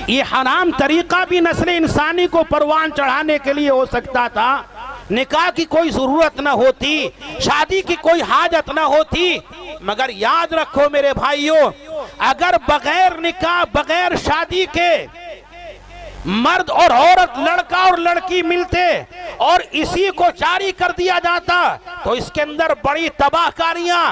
یہ حرام طریقہ بھی نسل انسانی کو پروان چڑھانے کے لیے ہو سکتا تھا۔ نکاح کی کوئی ضرورت نہ ہوتی، شادی کی کوئی حاجت نہ ہوتی، مگر یاد رکھو میرے بھائیوں، اگر بغیر نکاح، بغیر شادی کے مرد اور عورت، لڑکا اور لڑکی ملتے اور اسی کو جاری کر دیا جاتا، تو اس کے اندر بڑی تباہ کاریاں،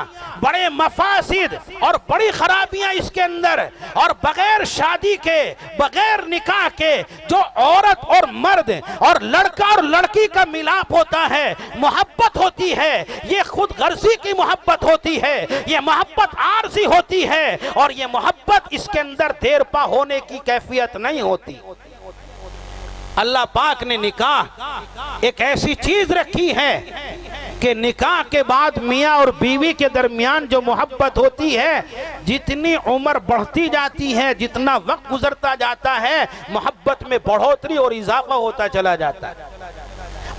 بڑے مفاسد اور بڑی خرابیاں اس کے اندر۔ اور بغیر شادی کے، بغیر نکاح کے جو عورت اور مرد اور لڑکا اور لڑکی کا ملاپ ہوتا ہے، محبت ہوتی ہے، یہ خود غرضی کی محبت ہوتی ہے، یہ محبت عارضی ہوتی ہے، اور یہ محبت اس کے اندر دیر پا ہونے کی کیفیت نہیں ہوتی۔ اللہ پاک نے نکاح ایک ایسی چیز رکھی ہے کہ نکاح کے بعد میاں اور بیوی کے درمیان جو محبت ہوتی ہے، جتنی عمر بڑھتی جاتی ہے، جتنا وقت گزرتا جاتا ہے، محبت میں بڑھوتری اور اضافہ ہوتا چلا جاتا ہے۔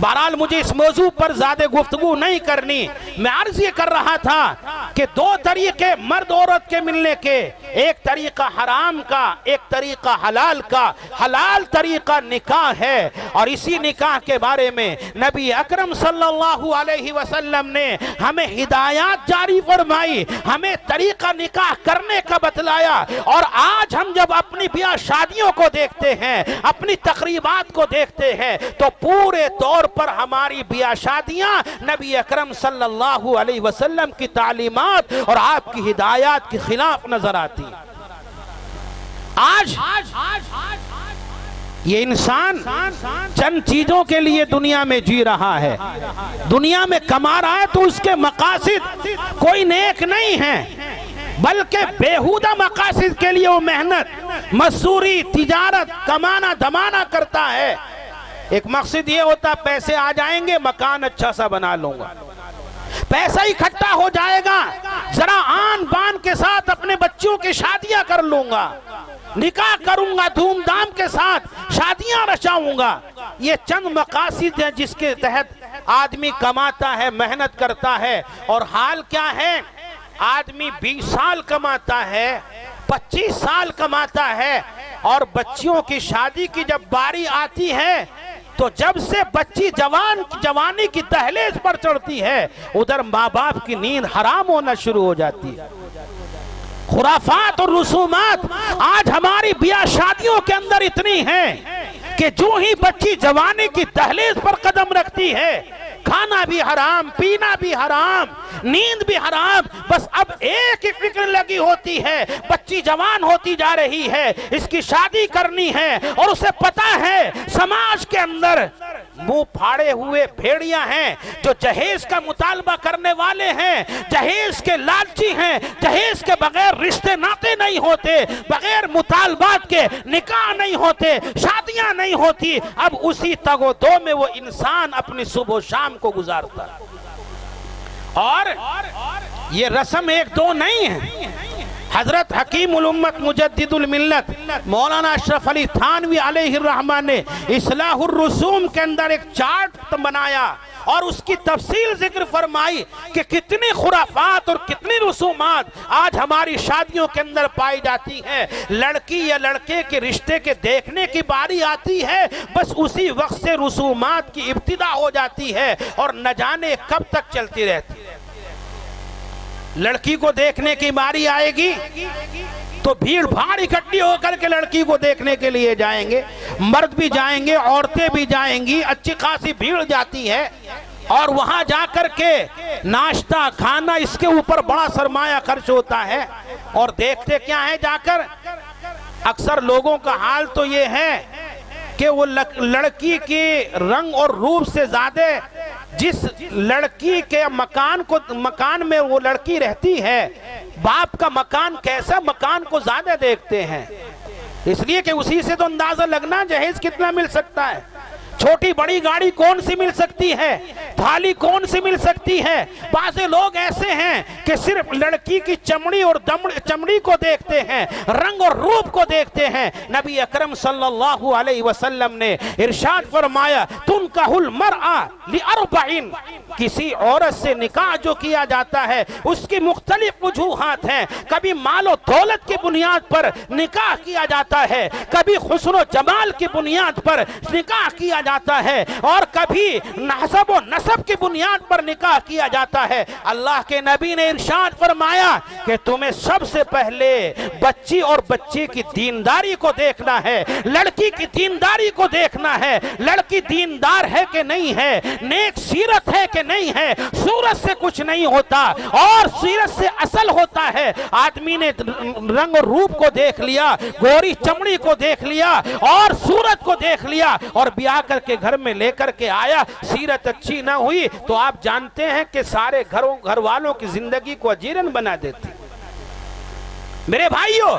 بہرحال مجھے اس موضوع پر زیادہ گفتگو نہیں کرنی، میں عرض یہ کر رہا تھا کہ دو طریقے مرد عورت کے ملنے کے، ایک طریقہ حرام کا، ایک طریقہ حلال کا۔ حلال طریقہ نکاح ہے، اور اسی نکاح کے بارے میں نبی اکرم صلی اللہ علیہ وسلم نے ہمیں ہدایات جاری فرمائی، ہمیں طریقہ نکاح کرنے کا بتلایا۔ اور آج ہم جب اپنی بیاہ شادیوں کو دیکھتے ہیں، اپنی تقریبات کو دیکھتے ہیں، تو پورے طور پر ہماری بیاہ شادیاں نبی اکرم صلی اللہ علیہ وسلم کی تعلیمات اور آپ کی ہدایات کے خلاف نظر آتی ہیں۔ آج یہ انسان چند چیزوں کے لیے دنیا میں جی رہا ہے، دنیا میں کما رہا ہے، تو اس کے مقاصد کوئی نیک نہیں ہیں، بلکہ بیہودہ مقاصد کے لیے وہ محنت، مزدوری، تجارت، کمانا دمانا کرتا ہے۔ ایک مقصد یہ ہوتا، پیسے آ جائیں گے، مکان اچھا سا بنا لوں گا، پیسہ اکٹھا ہو جائے گا، ذرا آن بان کے ساتھ اپنے بچوں کی شادیاں کر لوں گا، نکاح کروں گا، دھوم دھام کے ساتھ شادیاں رچاؤں گا۔ یہ چند مقاصد ہیں جس کے تحت آدمی کماتا ہے، محنت کرتا ہے۔ اور حال کیا ہے؟ آدمی 20 سال کماتا ہے، 25 سال کماتا ہے، اور بچیوں کی شادی کی جب باری آتی ہے تو جب سے بچی جوانی کی دہلیز پر چڑھتی ہے، ادھر ماں باپ کی نیند حرام ہونا شروع ہو جاتی ہے۔ خرافات اور رسومات آج ہماری بیاہ شادیوں کے اندر اتنی ہیں کہ جو ہی بچی جوانی کی دہلیز پر قدم رکھتی ہے، کھانا بھی حرام، پینا بھی حرام، نیند بھی حرام، بس اب ایک ہی فکر لگی ہوتی ہے، بچی جوان ہوتی جا رہی ہے، اس کی شادی کرنی ہے، اور اسے پتا ہے سماج کے اندر منہ پھاڑے ہوئے بھیڑیاں ہیں جو جہیز کا مطالبہ کرنے والے ہیں، جہیز کے لالچی ہیں، جہیز کے بغیر رشتے ناتے نہیں ہوتے، بغیر مطالبات کے نکاح نہیں ہوتے، شادیاں نہیں ہوتی۔ اب اسی تگ و دو میں وہ انسان اپنی صبح و شام کو گزارتا ہے۔ اور یہ رسم ایک دو نہیں ہے۔ حضرت حکیم الامت مجدد الملت مولانا اشرف علی تھانوی علیہ الرحمہ نے اصلاح الرسوم کے اندر ایک چارٹ بنایا اور اس کی تفصیل ذکر فرمائی کہ کتنی خرافات اور کتنی رسومات آج ہماری شادیوں کے اندر پائی جاتی ہیں۔ لڑکی یا لڑکے کے رشتے کے دیکھنے کی باری آتی ہے، بس اسی وقت سے رسومات کی ابتدا ہو جاتی ہے اور نہ جانے کب تک چلتی رہتی ہے۔ لڑکی کو دیکھنے کی باری آئے گی تو بھیڑ بھاڑ اکٹھی ہو کر کے لڑکی کو دیکھنے کے لیے جائیں گے، مرد بھی جائیں گے، عورتیں بھی جائیں گی، اچھی خاصی بھیڑ جاتی ہے، اور وہاں جا کر کے ناشتہ کھانا اس کے اوپر بڑا سرمایہ خرچ ہوتا ہے۔ اور دیکھتے کیا ہے جا کر؟ اکثر لوگوں کا حال تو یہ ہے کہ وہ لڑکی کے رنگ اور روپ سے زیادہ جس لڑکی کے مکان میں وہ لڑکی رہتی ہے، باپ کا مکان کیسا، مکان کو زیادہ دیکھتے ہیں، اس لیے کہ اسی سے تو اندازہ لگنا جہیز کتنا مل سکتا ہے، چھوٹی بڑی گاڑی کون سی مل سکتی ہے، تھالی کون سی مل سکتی ہے۔ بعض لوگ ایسے ہیں کہ صرف لڑکی کی چمڑی اور چمڑی کو دیکھتے ہیں، رنگ اور روپ کو دیکھتے ہیں۔ نبی اکرم صلی اللہ علیہ وسلم نے ارشاد فرمایا، تنکح المرأة لأربعین، کسی عورت سے نکاح جو کیا جاتا ہے اس کی مختلف وجوہات ہیں۔ کبھی مال و دولت کی بنیاد پر نکاح کیا جاتا ہے، کبھی حسن و جمال کی بنیاد پر نکاح کیا جاتا ہے، اور کبھی نسب و نسب کی بنیاد پر نکاح کیا جاتا ہے۔ اللہ کے نبی نے ارشاد فرمایا کہ تمہیں سب سے پہلے بچی اور بچے کی دینداری کو دیکھنا ہے، لڑکی کی دینداری کو دیکھنا ہے، لڑکی دیندار ہے کہ نہیں ہے، نیک سیرت ہے کہ نہیں ہے۔ صورت سے کچھ نہیں ہوتا، اور سیرت سے اصل ہوتا ہے۔ آدمی نے رنگ اور روپ کو دیکھ لیا، گوری چمڑی کو دیکھ لیا اور صورت کو دیکھ لیا، اور بیاہ کر کے گھر میں لے کر کے آیا، سیرت اچھی نہ ہوئی تو آپ جانتے ہیں کہ سارے گھر والوں کی زندگی کو اجیرن بنا دیتی۔ میرے بھائیوں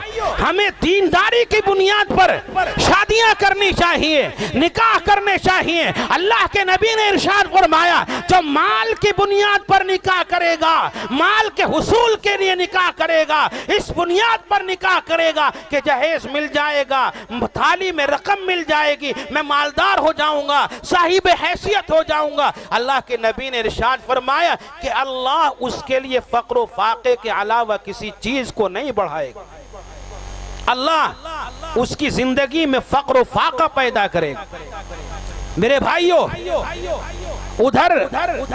ہمیں دینداری کی بنیاد پر شادیاں کرنی چاہیے، نکاح کرنے چاہیے۔ اللہ کے نبی نے ارشاد فرمایا جو مال کی بنیاد پر نکاح کرے گا، مال کے حصول کے لیے نکاح کرے گا، اس بنیاد پر نکاح کرے گا کہ جہیز مل جائے گا، تھالی میں رقم مل جائے گی، میں مالدار ہو جاؤں گا، صاحب حیثیت ہو جاؤں گا۔ اللہ کے نبی نے ارشاد فرمایا کہ اللہ اس کے لیے فقر و فاقے کے علاوہ کسی چیز کو نہیں بڑھائے گا، اللہ اس کی زندگی میں فقر و فاقہ پیدا کرے گا۔ میرے بھائیوں ادھر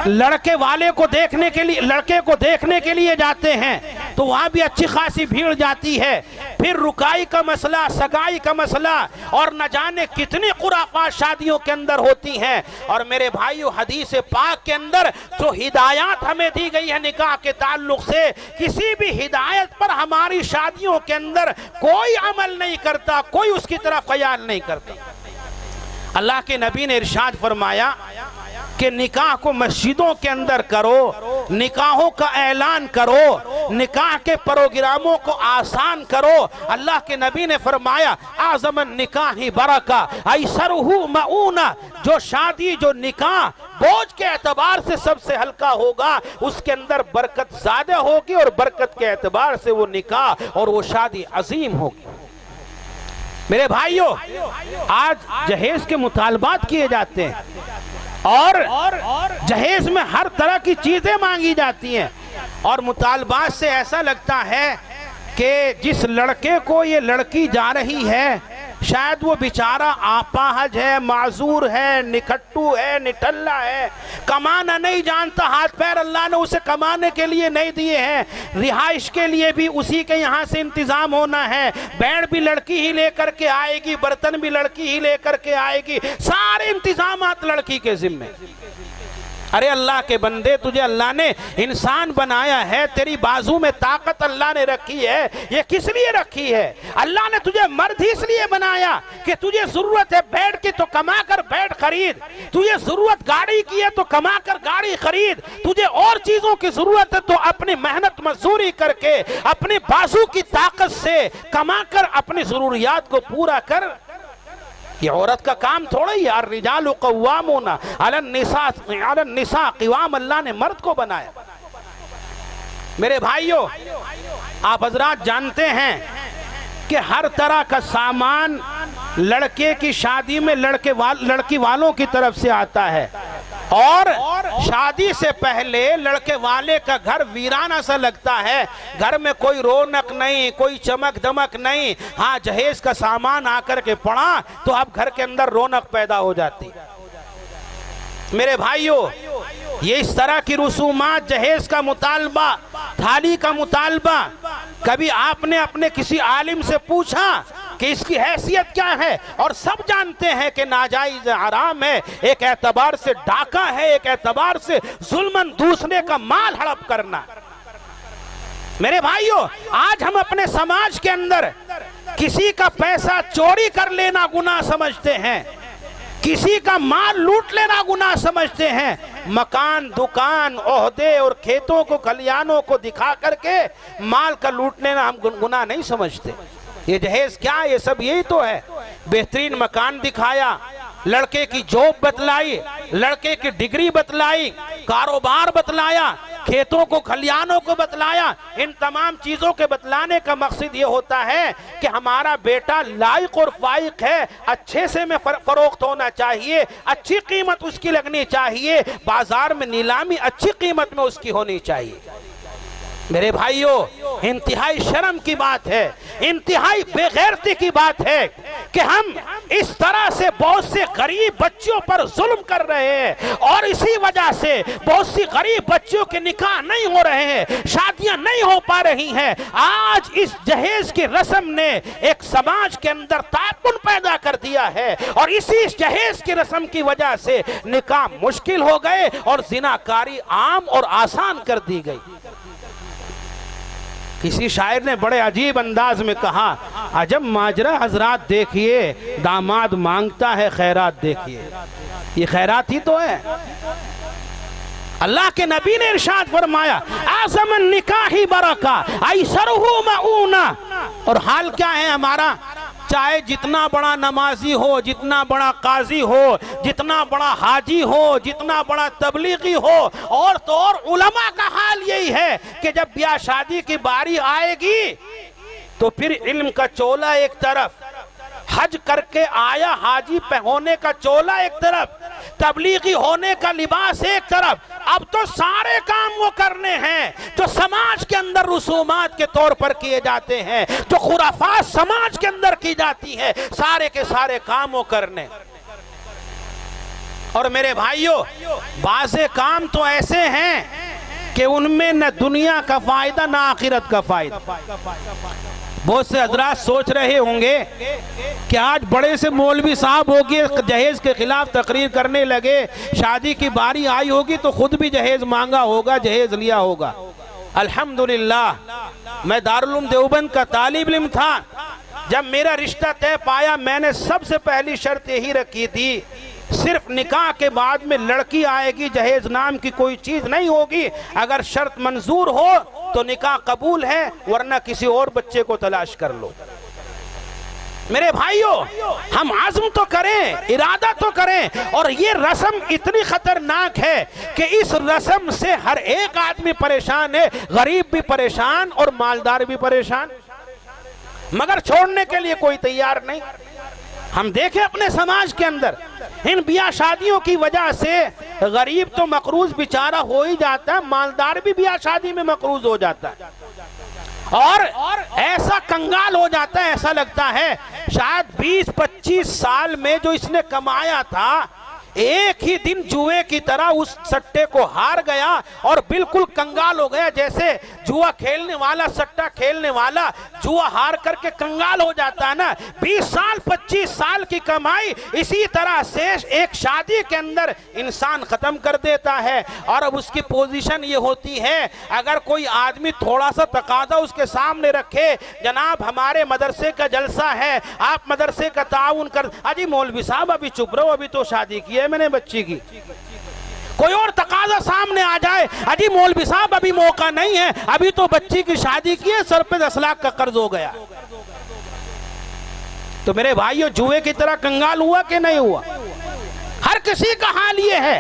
لڑکے والے کو دیکھنے کے لیے، لڑکے کو دیکھنے کے لیے جاتے ہیں تو وہاں بھی اچھی خاصی بھیڑ جاتی ہے، پھر رکائی کا مسئلہ، سگائی کا مسئلہ، اور نہ جانے کتنی خرافات شادیوں کے اندر ہوتی ہیں۔ اور میرے بھائیو حدیث پاک کے اندر جو ہدایات ہمیں دی گئی ہے نکاح کے تعلق سے، کسی بھی ہدایت پر ہماری شادیوں کے اندر کوئی عمل نہیں کرتا، کوئی اس کی طرف خیال نہیں کرتا۔ اللہ کے نبی نے ارشاد فرمایا کہ نکاح کو مسجدوں کے اندر کرو، نکاحوں کا اعلان کرو، نکاح کے پروگراموں کو آسان کرو۔ اللہ کے نبی نے فرمایا اعظم النکاح برکہ ایسرہ مؤونہ، جو شادی، جو نکاح بوجھ کے اعتبار سے سب سے ہلکا ہوگا اس کے اندر برکت زیادہ ہوگی، اور برکت کے اعتبار سے وہ نکاح اور وہ شادی عظیم ہوگی۔ میرے بھائیوں آج جہیز کے مطالبات کیے جاتے ہیں اور جہیز میں ہر طرح کی چیزیں مانگی جاتی ہیں، اور مطالبات سے ایسا لگتا ہے کہ جس لڑکے کو یہ لڑکی جا رہی ہے شاید وہ بیچارہ آپاہج ہے، معذور ہے، نکھٹو ہے، نٹھلا ہے، کمانا نہیں جانتا، ہاتھ پیر اللہ نے اسے کمانے کے لیے نہیں دیے ہیں، رہائش کے لیے بھی اسی کے یہاں سے انتظام ہونا ہے، بیڑ بھی لڑکی ہی لے کر کے آئے گی، برتن بھی لڑکی ہی لے کر کے آئے گی، سارے انتظامات لڑکی کے ذمہ۔ ارے اللہ کے بندے، تجھے اللہ نے انسان بنایا ہے، تیری بازو میں طاقت اللہ نے رکھی ہے، یہ کس لیے رکھی ہے؟ اللہ نے تجھے مرد ہی اس لیے بنایا کہ تجھے ضرورت ہے بیٹ کی تو کما کر بیٹ خرید، تجھے ضرورت گاڑی کی ہے تو کما کر گاڑی خرید، تجھے اور چیزوں کی ضرورت ہے تو اپنی محنت مزدوری کر کے اپنی بازو کی طاقت سے کما کر اپنی ضروریات کو پورا کر۔ یہ عورت کا کام تھوڑا ہی، الرجال قوامون علی النساء، قوام اللہ نے مرد کو بنایا۔ میرے بھائیوں آپ حضرات جانتے ہیں کہ ہر طرح کا سامان لڑکے کی شادی میں لڑکی والوں کی طرف سے آتا ہے، اور شادی سے پہلے لڑکے والے کا گھر ویرانہ سا لگتا ہے، گھر میں کوئی رونق نہیں، کوئی چمک دمک نہیں۔ ہاں جہیز کا سامان آ کر کے پڑا تو اب گھر کے اندر رونق پیدا ہو جاتی۔ میرے بھائیوں یہ اس طرح کی رسومات، جہیز کا مطالبہ، تھالی کا مطالبہ، کبھی آپ نے اپنے کسی عالم سے پوچھا کہ اس کی حیثیت کیا ہے؟ اور سب جانتے ہیں کہ ناجائز حرام ہے، ایک اعتبار سے ڈاکہ ہے، ایک اعتبار سے ظلماً دوسرے کا مال ہڑپ کرنا۔ میرے بھائیوں آج ہم اپنے سماج کے اندر کسی کا پیسہ چوری کر لینا گناہ سمجھتے ہیں، کسی کا مال لوٹ لینا گناہ سمجھتے ہیں، مکان، دکان، عہدے اور کھیتوں کو، کھلیانوں کو دکھا کر کے مال کا لوٹ لینا ہم گناہ نہیں سمجھتے۔ یہ جہیز کیا ہے؟ یہ سب یہی تو ہے۔ بہترین مکان دکھایا، لڑکے کی جاب بتلائی، لڑکے کی ڈگری بتلائی، کاروبار بتلایا، کھیتوں کو، کھلیانوں کو بتلایا۔ ان تمام چیزوں کے بتلانے کا مقصد یہ ہوتا ہے کہ ہمارا بیٹا لائق اور فائق ہے، اچھے سے میں فروخت ہونا چاہیے، اچھی قیمت اس کی لگنی چاہیے، بازار میں نیلامی اچھی قیمت میں اس کی ہونی چاہیے۔ میرے بھائیوں انتہائی شرم کی بات ہے، انتہائی بے غیرتی کی بات ہے کہ ہم اس طرح سے بہت سے غریب بچوں پر ظلم کر رہے ہیں، اور اسی وجہ سے بہت سی غریب بچوں کے نکاح نہیں ہو رہے ہیں، شادیاں نہیں ہو پا رہی ہیں۔ آج اس جہیز کی رسم نے ایک سماج کے اندر تعفن پیدا کر دیا ہے، اور اسی جہیز کی رسم کی وجہ سے نکاح مشکل ہو گئے اور زناکاری عام اور آسان کر دی گئی۔ کسی شاعر نے بڑے عجیب انداز میں کہا، عجب ماجرا حضرات دیکھیے، داماد مانگتا ہے خیرات دیکھیے۔ یہ خیرات ہی تو ہے۔ اللہ کے نبی نے ارشاد فرمایا اعظم النکاح برکہ ایسرہ معونہ. اور حال کیا ہے ہمارا؟ چاہے جتنا بڑا نمازی ہو، جتنا بڑا قاضی ہو، جتنا بڑا حاجی ہو، جتنا بڑا تبلیغی ہو، اور تو اور علماء کا حال یہی ہے کہ جب بیاہ شادی کی باری آئے گی تو پھر علم کا چولا ایک طرف، حج کر کے آیا حاجی پہ ہونے کا چولا ایک طرف، تبلیغی ہونے کا لباس ایک طرف. اب تو سارے کام وہ کرنے ہیں جو سماج کے اندر رسومات کے طور پر کیے جاتے ہیں، جو خرافات سماج کے اندر کی جاتی ہیں، سارے کے سارے کام وہ کرنے. اور میرے بھائیوں، بعض کام تو ایسے ہیں کہ ان میں نہ دنیا کا فائدہ نہ آخرت کا فائدہ. بہت سے حضرات سوچ رہے ہوں گے کہ آج بڑے سے مولوی صاحب ہوگی جہیز کے خلاف تقریر کرنے لگے، شادی کی باری آئی ہوگی تو خود بھی جہیز مانگا ہوگا، جہیز لیا ہوگا. الحمدللہ میں دارالعلوم دیوبند کا طالب علم تھا. جب میرا رشتہ طے پایا میں نے سب سے پہلی شرط یہی رکھی تھی، صرف نکاح کے بعد میں لڑکی آئے گی، جہیز نام کی کوئی چیز نہیں ہوگی. اگر شرط منظور ہو تو نکاح قبول ہے، ورنہ کسی اور بچے کو تلاش کر لو. میرے بھائیوں، ہم عزم تو کریں، ارادہ تو کریں. اور یہ رسم اتنی خطرناک ہے کہ اس رسم سے ہر ایک آدمی پریشان ہے، غریب بھی پریشان اور مالدار بھی پریشان، مگر چھوڑنے کے لیے کوئی تیار نہیں. ہم دیکھیں اپنے سماج کے اندر ان بیاہ شادیوں کی وجہ سے غریب تو مقروض بیچارہ ہو ہی جاتا ہے، مالدار بھی بیاہ شادی میں مقروض ہو جاتا ہے، اور ایسا کنگال ہو جاتا ہے، ایسا لگتا ہے شاید 20-25 سال میں جو اس نے کمایا تھا ایک ہی دن جوئے کی طرح اس سٹے کو ہار گیا اور بالکل کنگال ہو گیا. جیسے جوا کھیلنے والا، سٹا کھیلنے والا جوا ہار کر کے کنگال ہو جاتا ہے نا، 20 سال 25 سال کی کمائی اسی طرح سے ایک شادی کے اندر انسان ختم کر دیتا ہے. اور اب اس کی پوزیشن یہ ہوتی ہے، اگر کوئی آدمی تھوڑا سا تقاضا اس کے سامنے رکھے، جناب ہمارے مدرسے کا جلسہ ہے، آپ مدرسے کا تعاون کر، اجی مولوی صاحب ابھی چپ رہو، ابھی تو شادی کی ہے میں نے بچی کی. کوئی اور تقاضا سامنے آ جائے، اجی مولوی صاحب ابھی موقع نہیں ہے، ابھی تو بچی کی شادی کی ہے، سر پہ 10 لاکھ کا قرض ہو گیا. تو میرے بھائیو، جوئے کی طرح کنگال ہوا کہ نہیں ہوا؟ ہر کسی کا حال یہ ہے.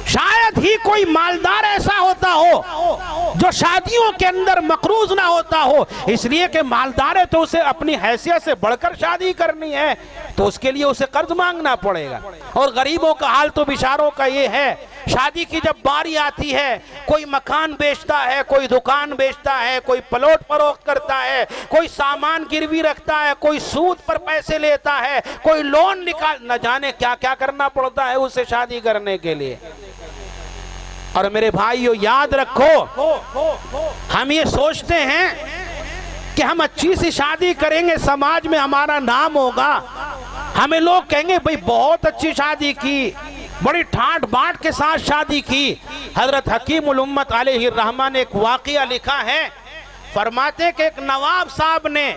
شاید ہی کوئی مالدار ایسا ہوتا ہو جو شادیوں کے اندر مقروض نہ ہوتا ہو، اس لیے کہ مالدار ہے تو اسے اپنی حیثیت سے بڑھ کر شادی کرنی ہے تو اس کے لیے اسے قرض مانگنا پڑے گا. اور غریبوں کا حال تو بیچاروں کا یہ ہے، شادی کی جب باری آتی ہے کوئی مکان بیچتا ہے، کوئی دکان بیچتا ہے، کوئی پلاٹ فروخت کرتا ہے، کوئی سامان گروی رکھتا ہے، کوئی سود پر پیسے لیتا ہے، کوئی لون نکال، نہ جانے کیا کیا کرنا پڑتا ہے اسے شادی کرنے کے لیے. اور میرے بھائیو یاد رکھو، ہم یہ سوچتے ہیں کہ ہم اچھی سی شادی کریں گے، سماج میں ہمارا نام ہوگا، ہمیں لوگ کہیں گے بھئی بہت اچھی شادی کی، بڑی ٹھاٹ باٹ کے ساتھ شادی کی. حضرت حکیم الامت علیہ الرحمہ نے ایک واقعہ لکھا ہے، فرماتے کہ ایک نواب صاحب نے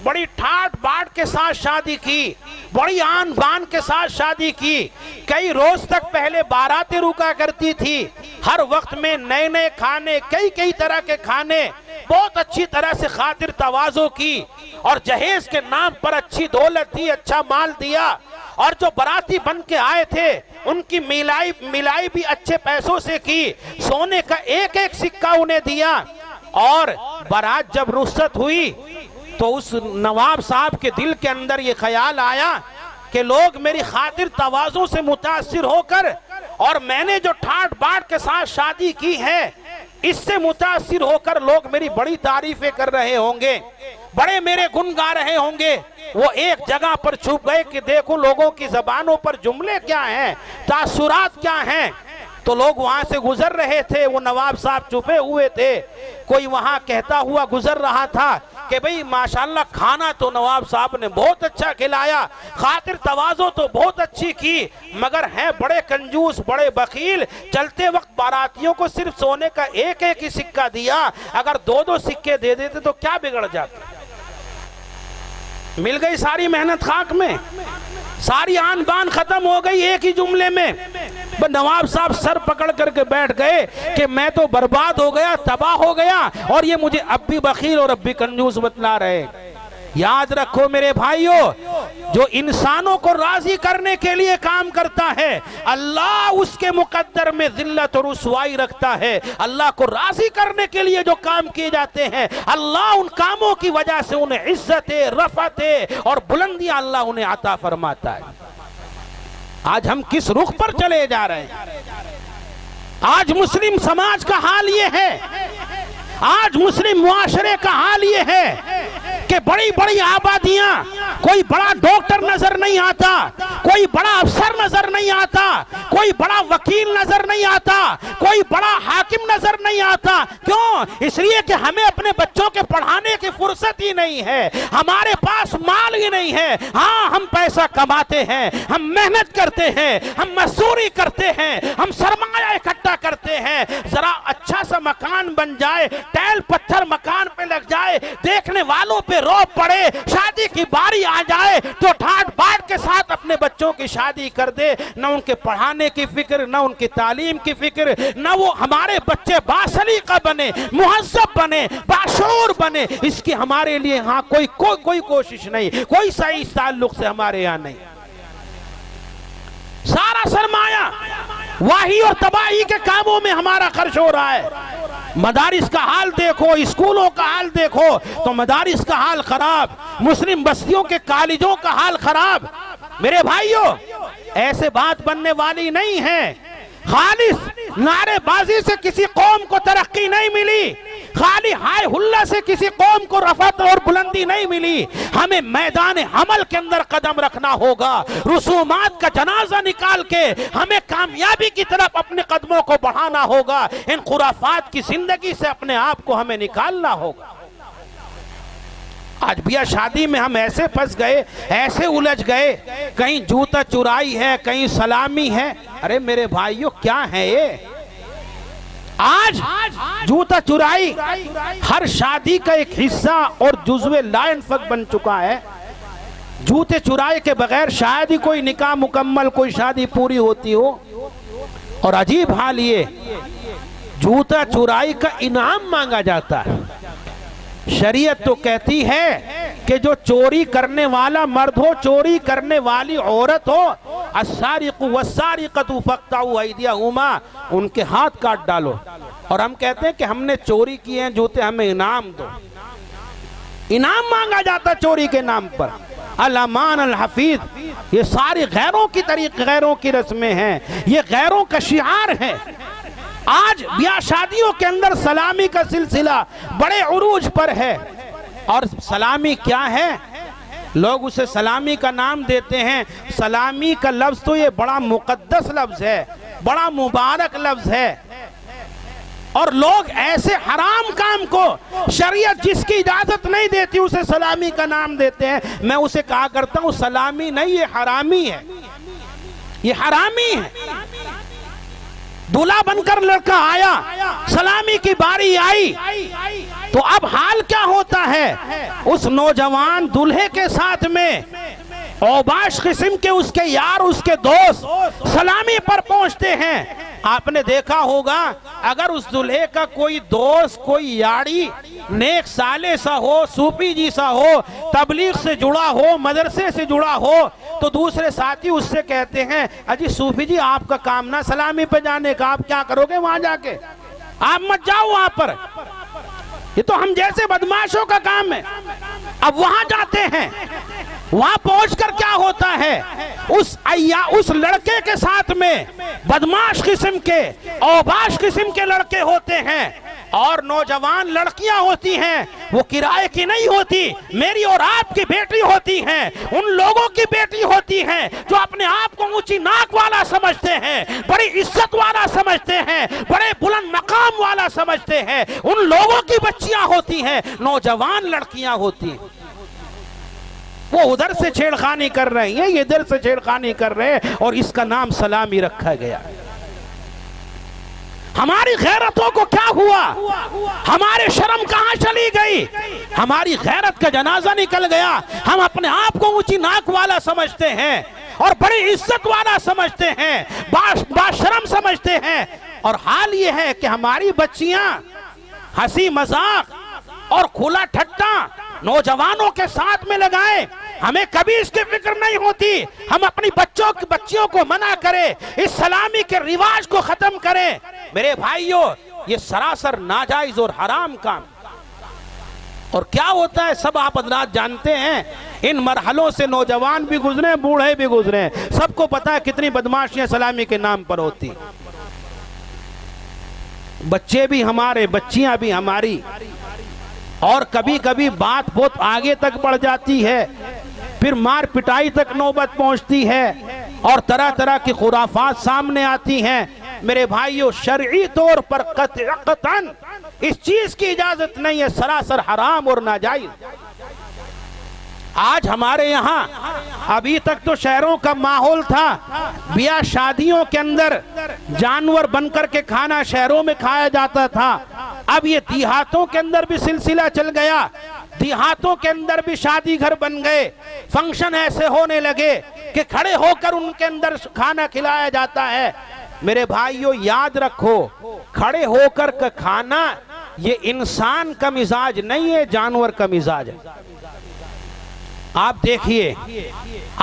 بڑی ٹھاٹ باٹ کے ساتھ شادی کی، بڑی آن بان کے ساتھ شادی کی. کئی روز تک پہلے باراتیں رکا کرتی تھی، ہر وقت میں نئے نئے کھانے، کئی طرح کے کھانے، بہت اچھی طرح سے خاطر تواضع کی، اور جہیز کے نام پر اچھی دولت دی، اچھا مال دیا. اور جو باراتی بن کے آئے تھے ان کی ملائی بھی اچھے پیسوں سے کی، سونے کا ایک ایک سکہ انہیں دیا. اور بارات جب رخصت ہوئی تو اس نواب صاحب کے دل کے اندر یہ خیال آیا کہ لوگ میری خاطر تواضع سے متاثر ہو کر، اور میں نے جو ٹھاٹ باٹ کے ساتھ شادی کی ہے اس سے متاثر ہو کر لوگ میری بڑی تعریفیں کر رہے ہوں گے، بڑے میرے گن گا رہے ہوں گے. وہ ایک جگہ پر چھپ گئے کہ دیکھو لوگوں کی زبانوں پر جملے کیا ہیں، تاثرات کیا ہیں. تو لوگ وہاں سے گزر رہے تھے، وہ نواب صاحب چھپے ہوئے تھے. کوئی وہاں کہتا ہوا گزر رہا تھا کہ بھئی ماشاءاللہ کھانا تو نواب صاحب نے بہت اچھا کھلایا، خاطر تواضع تو بہت اچھی کی، مگر ہیں بڑے کنجوس، بڑے بخیل. چلتے وقت باراتیوں کو صرف سونے کا ایک ایک ہی سکہ دیا، اگر 2 سکے دے دیتے تو کیا بگڑ جاتا. مل گئی ساری محنت خاک میں، ساری آن بان ختم ہو گئی ایک ہی جملے میں۔ نواب صاحب سر پکڑ کر کے بیٹھ گئے کہ میں تو برباد ہو گیا، تباہ ہو گیا، اور یہ مجھے اب بھی بخیل اور اب بھی کنجوس بتلا رہے۔ یاد رکھو میرے بھائیو، جو انسانوں کو راضی کرنے کے لیے کام کرتا ہے اللہ اس کے مقدر میں ذلت اور رسوائی رکھتا ہے۔ اللہ کو راضی کرنے کے لیے جو کام کیے جاتے ہیں اللہ ان کاموں کی وجہ سے انہیں عزت، رفعت اور بلندیاں اللہ انہیں عطا فرماتا ہے۔ آج ہم کس رخ پر چلے جا رہے ہیں؟ آج مسلم سماج کا حال یہ ہے، آج مسلم معاشرے کا حال یہ ہے کہ بڑی بڑی آبادیاں، کوئی بڑا ڈاکٹر نظر نہیں آتا، کوئی بڑا افسر نظر نہیں آتا، کوئی بڑا وکیل نظر نہیں آتا، کوئی بڑا حاکم نظر نہیں آتا۔ کیوں؟ اس لیے کہ ہمیں اپنے بچوں کے پڑھانے کی فرصت ہی نہیں ہے، ہمارے پاس مال ہی نہیں ہے۔ ہاں ہم پیسہ کماتے ہیں، ہم محنت کرتے ہیں، ہم مزدوری کرتے ہیں، ہم سرمایہ اکٹھا کرتے ہیں، ذرا اچھا سا مکان بن جائے، ٹائل پتھر مکان پہ لگ جائے، دیکھنے والوں پہ روب پڑے، شادی کی باری آ جائے تو ٹھاٹ باٹ کے ساتھ اپنے بچوں کی شادی کر دے۔ نہ ان کے پڑھانے کی فکر، نہ ان کی تعلیم کی فکر، نہ وہ ہمارے بچے باسلیقہ بنے، مہذب بنے، باشعور بنے، اس کی ہمارے لیے ہاں کوئی کوشش نہیں، کوئی صحیح تعلق سے ہمارے یہاں نہیں۔ سارا سرمایہ واہی اور تباہی کے کاموں میں ہمارا خرچ ہو رہا ہے۔ مدارس کا حال دیکھو، اسکولوں کا حال دیکھو تو مدارس کا حال خراب، مسلم بستیوں کے کالجوں کا حال خراب۔ میرے بھائیو، ایسے بات بننے والی نہیں ہے۔ خالص نعرے بازی سے کسی قوم کو ترقی نہیں ملی، خالی ہائے ہلا سے کسی قوم کو رفعت اور بلندی نہیں ملی۔ ہمیں میدان عمل کے اندر قدم رکھنا ہوگا، رسومات کا جنازہ نکال کے ہمیں کامیابی کی طرف اپنے قدموں کو بڑھانا ہوگا، ان خرافات کی زندگی سے اپنے آپ کو ہمیں نکالنا ہوگا۔ آج بیاہ شادی میں ہم ایسے پھنس گئے، ایسے الجھ گئے، کہیں جوتا چرائی ہے، کہیں سلامی ہے۔ ارے میرے بھائیو کیا ہے یہ؟ آج جوتا چرائی ہر شادی کا ایک حصہ اور جزو لا ينفك بن چکا ہے۔ جوتے چرائی کے بغیر شاید ہی کوئی نکاح مکمل، کوئی شادی پوری ہوتی ہو۔ اور عجیب حال یہ، جوتا چرائی کا انعام مانگا جاتا ہے۔ شریعت تو کہتی ہے کہ جو چوری کرنے والا مرد ہو، چوری کرنے والی عورت ہو، السارق والسارقۃ فاقطعوا ایدیہما، ان کے ہاتھ کاٹ ڈالو۔ اور ہم کہتے ہیں کہ ہم نے چوری کی ہیں جوتے، ہمیں انعام دو۔ انعام مانگا جاتا چوری کے نام پر۔ الامان الحفیظ، یہ ساری غیروں کی رسمیں ہیں، یہ غیروں کا شعار ہے۔ آج بیاہ شادیوں کے اندر سلامی کا سلسلہ بڑے عروج پر ہے۔ اور سلامی کیا ہے؟ لوگ اسے سلامی کا نام دیتے ہیں۔ سلامی کا لفظ تو یہ بڑا مقدس لفظ ہے، بڑا مبارک لفظ ہے، اور لوگ ایسے حرام کام کو شریعت جس کی اجازت نہیں دیتی اسے سلامی کا نام دیتے ہیں۔ میں اسے کہا کرتا ہوں سلامی نہیں، یہ حرامی ہے، یہ حرامی ہے۔ دولہا بن کر لڑکا آیا، سلامی کی باری آئی تو اب حال کیا ہوتا ہے؟ اس نوجوان دولہے کے ساتھ میں اوباش قسم کے اس کے یار، اس کے دوست سلامی پر پہنچتے ہیں۔ آپ نے دیکھا ہوگا اگر اس دولہے کا کوئی دوست، کوئی یاری نیک صالح سا ہو، صوفی جی سا ہو، تبلیغ سے جڑا ہو، مدرسے سے جڑا ہو، تو دوسرے ساتھی اس سے کہتے ہیں اجی صوفی جی آپ کا کام نہ سلامی پہ جانے کا، آپ کیا کرو گے وہاں جا کے؟ آپ مت جاؤ وہاں پر، یہ تو ہم جیسے بدماشوں کا کام ہے۔ اب وہاں جاتے ہیں، وہاں پہنچ کر کیا ہوتا ہے؟ اس لڑکے کے ساتھ میں بدماش قسم کے، اوباش قسم کے لڑکے ہوتے ہیں، اور نوجوان لڑکیاں ہوتی ہیں۔ وہ کرائے کی نہیں ہوتی، میری اور آپ کی بیٹی ہوتی ہیں، ان لوگوں کی بیٹی ہوتی ہیں جو اپنے آپ کو اونچی ناک والا سمجھتے ہیں، بڑی عزت والا سمجھتے ہیں، بڑے بلند مقام والا سمجھتے ہیں، ان لوگوں کی بچیاں ہوتی ہیں، نوجوان لڑکیاں ہوتی ہیں۔ وہ ادھر سے چھیڑخانی کر رہے ہیں، یہ ادھر سے چھیڑخانی کر رہے ہیں، اور اس کا نام سلامی رکھا گیا۔ ہماری غیرتوں کو کیا ہوا؟ ہماری شرم کہاں چلی گئی؟ ہماری غیرت کا جنازہ نکل گیا۔ ہم اپنے آپ کو اونچی ناک والا سمجھتے ہیں اور بڑی عزت والا سمجھتے ہیں، باشرم سمجھتے ہیں، اور حال یہ ہے کہ ہماری بچیاں ہنسی مذاق اور کھلا ٹھٹا نوجوانوں کے ساتھ میں لگائیں، ہمیں کبھی اس کی فکر نہیں ہوتی۔ ہم اپنی بچیوں کو منع کریں، اس سلامی کے رواج کو ختم کریں۔ میرے بھائیوں، یہ سراسر ناجائز اور حرام کام، اور کیا ہوتا ہے سب آپ حضرات جانتے ہیں۔ ان مرحلوں سے نوجوان بھی گزرے، بوڑھے بھی گزرے، سب کو پتا ہے کتنی بدماشیاں سلامی کے نام پر ہوتی، بچے بھی ہمارے، بچیاں بھی ہماری، اور کبھی کبھی بات بہت آگے تک بڑھ جاتی ہے، پھر مار پٹائی تک نوبت پہنچتی ہے، اور طرح طرح کی خرافات سامنے آتی ہیں۔ میرے بھائیوں، شرعی طور پر قطعاً اس چیز کی اجازت نہیں ہے، سراسر حرام اور ناجائز۔ آج ہمارے یہاں ابھی تک تو شہروں کا ماحول تھا، بیاہ شادیوں کے اندر جانور بن کر کے کھانا شہروں میں کھایا جاتا تھا، اب یہ دیہاتوں کے اندر بھی سلسلہ چل گیا، دیہاتوں کے اندر بھی شادی گھر بن گئے، فنکشن ایسے ہونے لگے کہ کھڑے ہو کر ان کے اندر کھانا کھلایا جاتا ہے۔ میرے بھائیوں، یاد رکھو، کھڑے ہو کر کا کھانا یہ انسان کا مزاج نہیں ہے، جانور کا مزاج ہے۔ آپ دیکھیے،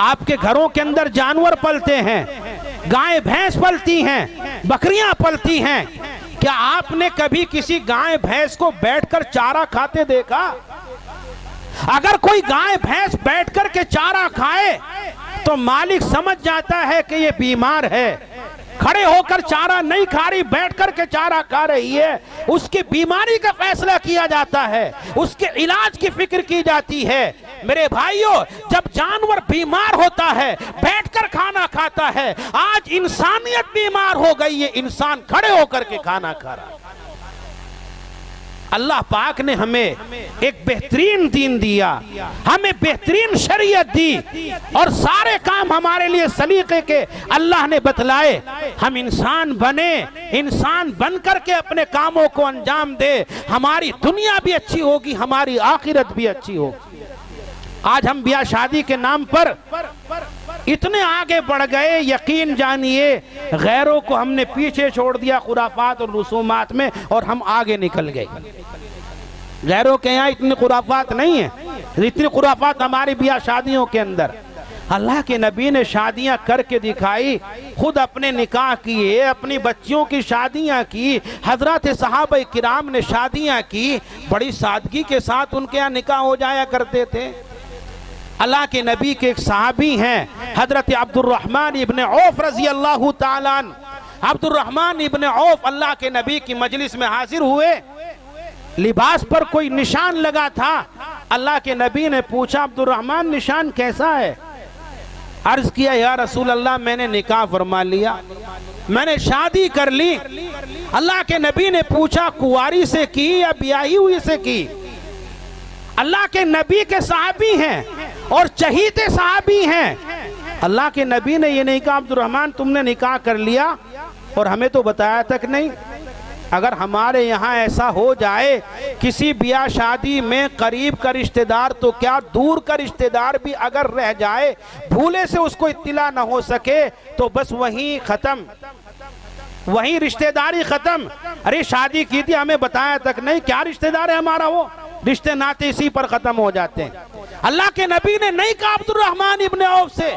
آپ کے گھروں کے اندر جانور پلتے ہیں، گائے بھینس پلتی ہیں، بکریاں پلتی ہیں، کیا آپ نے کبھی کسی گائے بھینس کو بیٹھ کر چارہ کھاتے دیکھا؟ اگر کوئی گائے بھینس بیٹھ کر کے چارہ کھائے تو مالک سمجھ جاتا ہے کہ یہ بیمار ہے، کھڑے ہو کر چارہ نہیں کھا رہی، بیٹھ کر کے چارہ کھا رہی ہے، اس کی بیماری کا فیصلہ کیا جاتا ہے، اس کے علاج کی فکر کی جاتی ہے۔ میرے بھائیوں، جب جانور بیمار ہوتا ہے بیٹھ کر کھانا کھاتا ہے، آج انسانیت بیمار ہو گئی ہے، انسان کھڑے ہو کر کے کھانا کھا رہا ہے۔ اللہ پاک نے ہمیں ایک بہترین دین دیا، ہمیں بہترین شریعت دی، اور سارے کام ہمارے لیے سلیقے کے اللہ نے بتلائے۔ ہم انسان بنے، انسان بن کر کے اپنے کاموں کو انجام دے، ہماری دنیا بھی اچھی ہوگی، ہماری آخرت بھی اچھی ہوگی۔ آج ہم بیاہ شادی کے نام پر اتنے آگے بڑھ گئے، یقین جانیے غیروں کو ہم نے پیچھے چھوڑ دیا خرافات اور رسومات میں، اور ہم آگے نکل گئے۔ غیروں کے یہاں اتنی خرافات نہیں ہیں، اتنی خرافات ہماری بیاہ شادیوں کے اندر۔ اللہ کے نبی نے شادیاں کر کے دکھائی، خود اپنے نکاح کیے، اپنی بچیوں کی شادیاں کی، حضرات صحابہ کرام نے شادیاں کی، بڑی سادگی کے ساتھ ان کے یہاں نکاح ہو جایا کرتے تھے۔ اللہ کے نبی کے ایک صحابی ہیں حضرت عبد الرحمن ابن عوف رضی اللہ تعالیٰ عنہ۔ عبد الرحمن ابن عوف اللہ کے نبی کی مجلس میں حاضر ہوئے، لباس پر کوئی نشان لگا تھا۔ اللہ کے نبی نے پوچھا، عبد الرحمن نشان کیسا ہے؟ عرض کیا، یا رسول اللہ میں نے نکاح فرما لیا، میں نے شادی کر لی۔ اللہ کے نبی نے پوچھا، کنواری سے کی یا بیاہی ہوئی سے کی؟ اللہ کے نبی کے صحابی ہیں اور چہیتے صحابی ہیں، اللہ کے نبی نے یہ نہیں کہا عبد الرحمن تم نے نکاح کر لیا اور ہمیں تو بتایا تک نہیں۔ اگر ہمارے یہاں ایسا ہو جائے کسی بیاہ شادی میں قریب کا رشتہ دار تو کیا دور کا رشتہ دار بھی اگر رہ جائے، بھولے سے اس کو اطلاع نہ ہو سکے، تو بس وہیں ختم، وہیں رشتہ داری ختم۔ ارے شادی کی تھی ہمیں بتایا تک نہیں، کیا رشتہ دار ہے ہمارا؟ وہ رشتے ناتے اسی پر ختم ہو جاتے ہیں۔ اللہ کے نبی نے نہیں کہا عبد الرحمن ابن عوف سے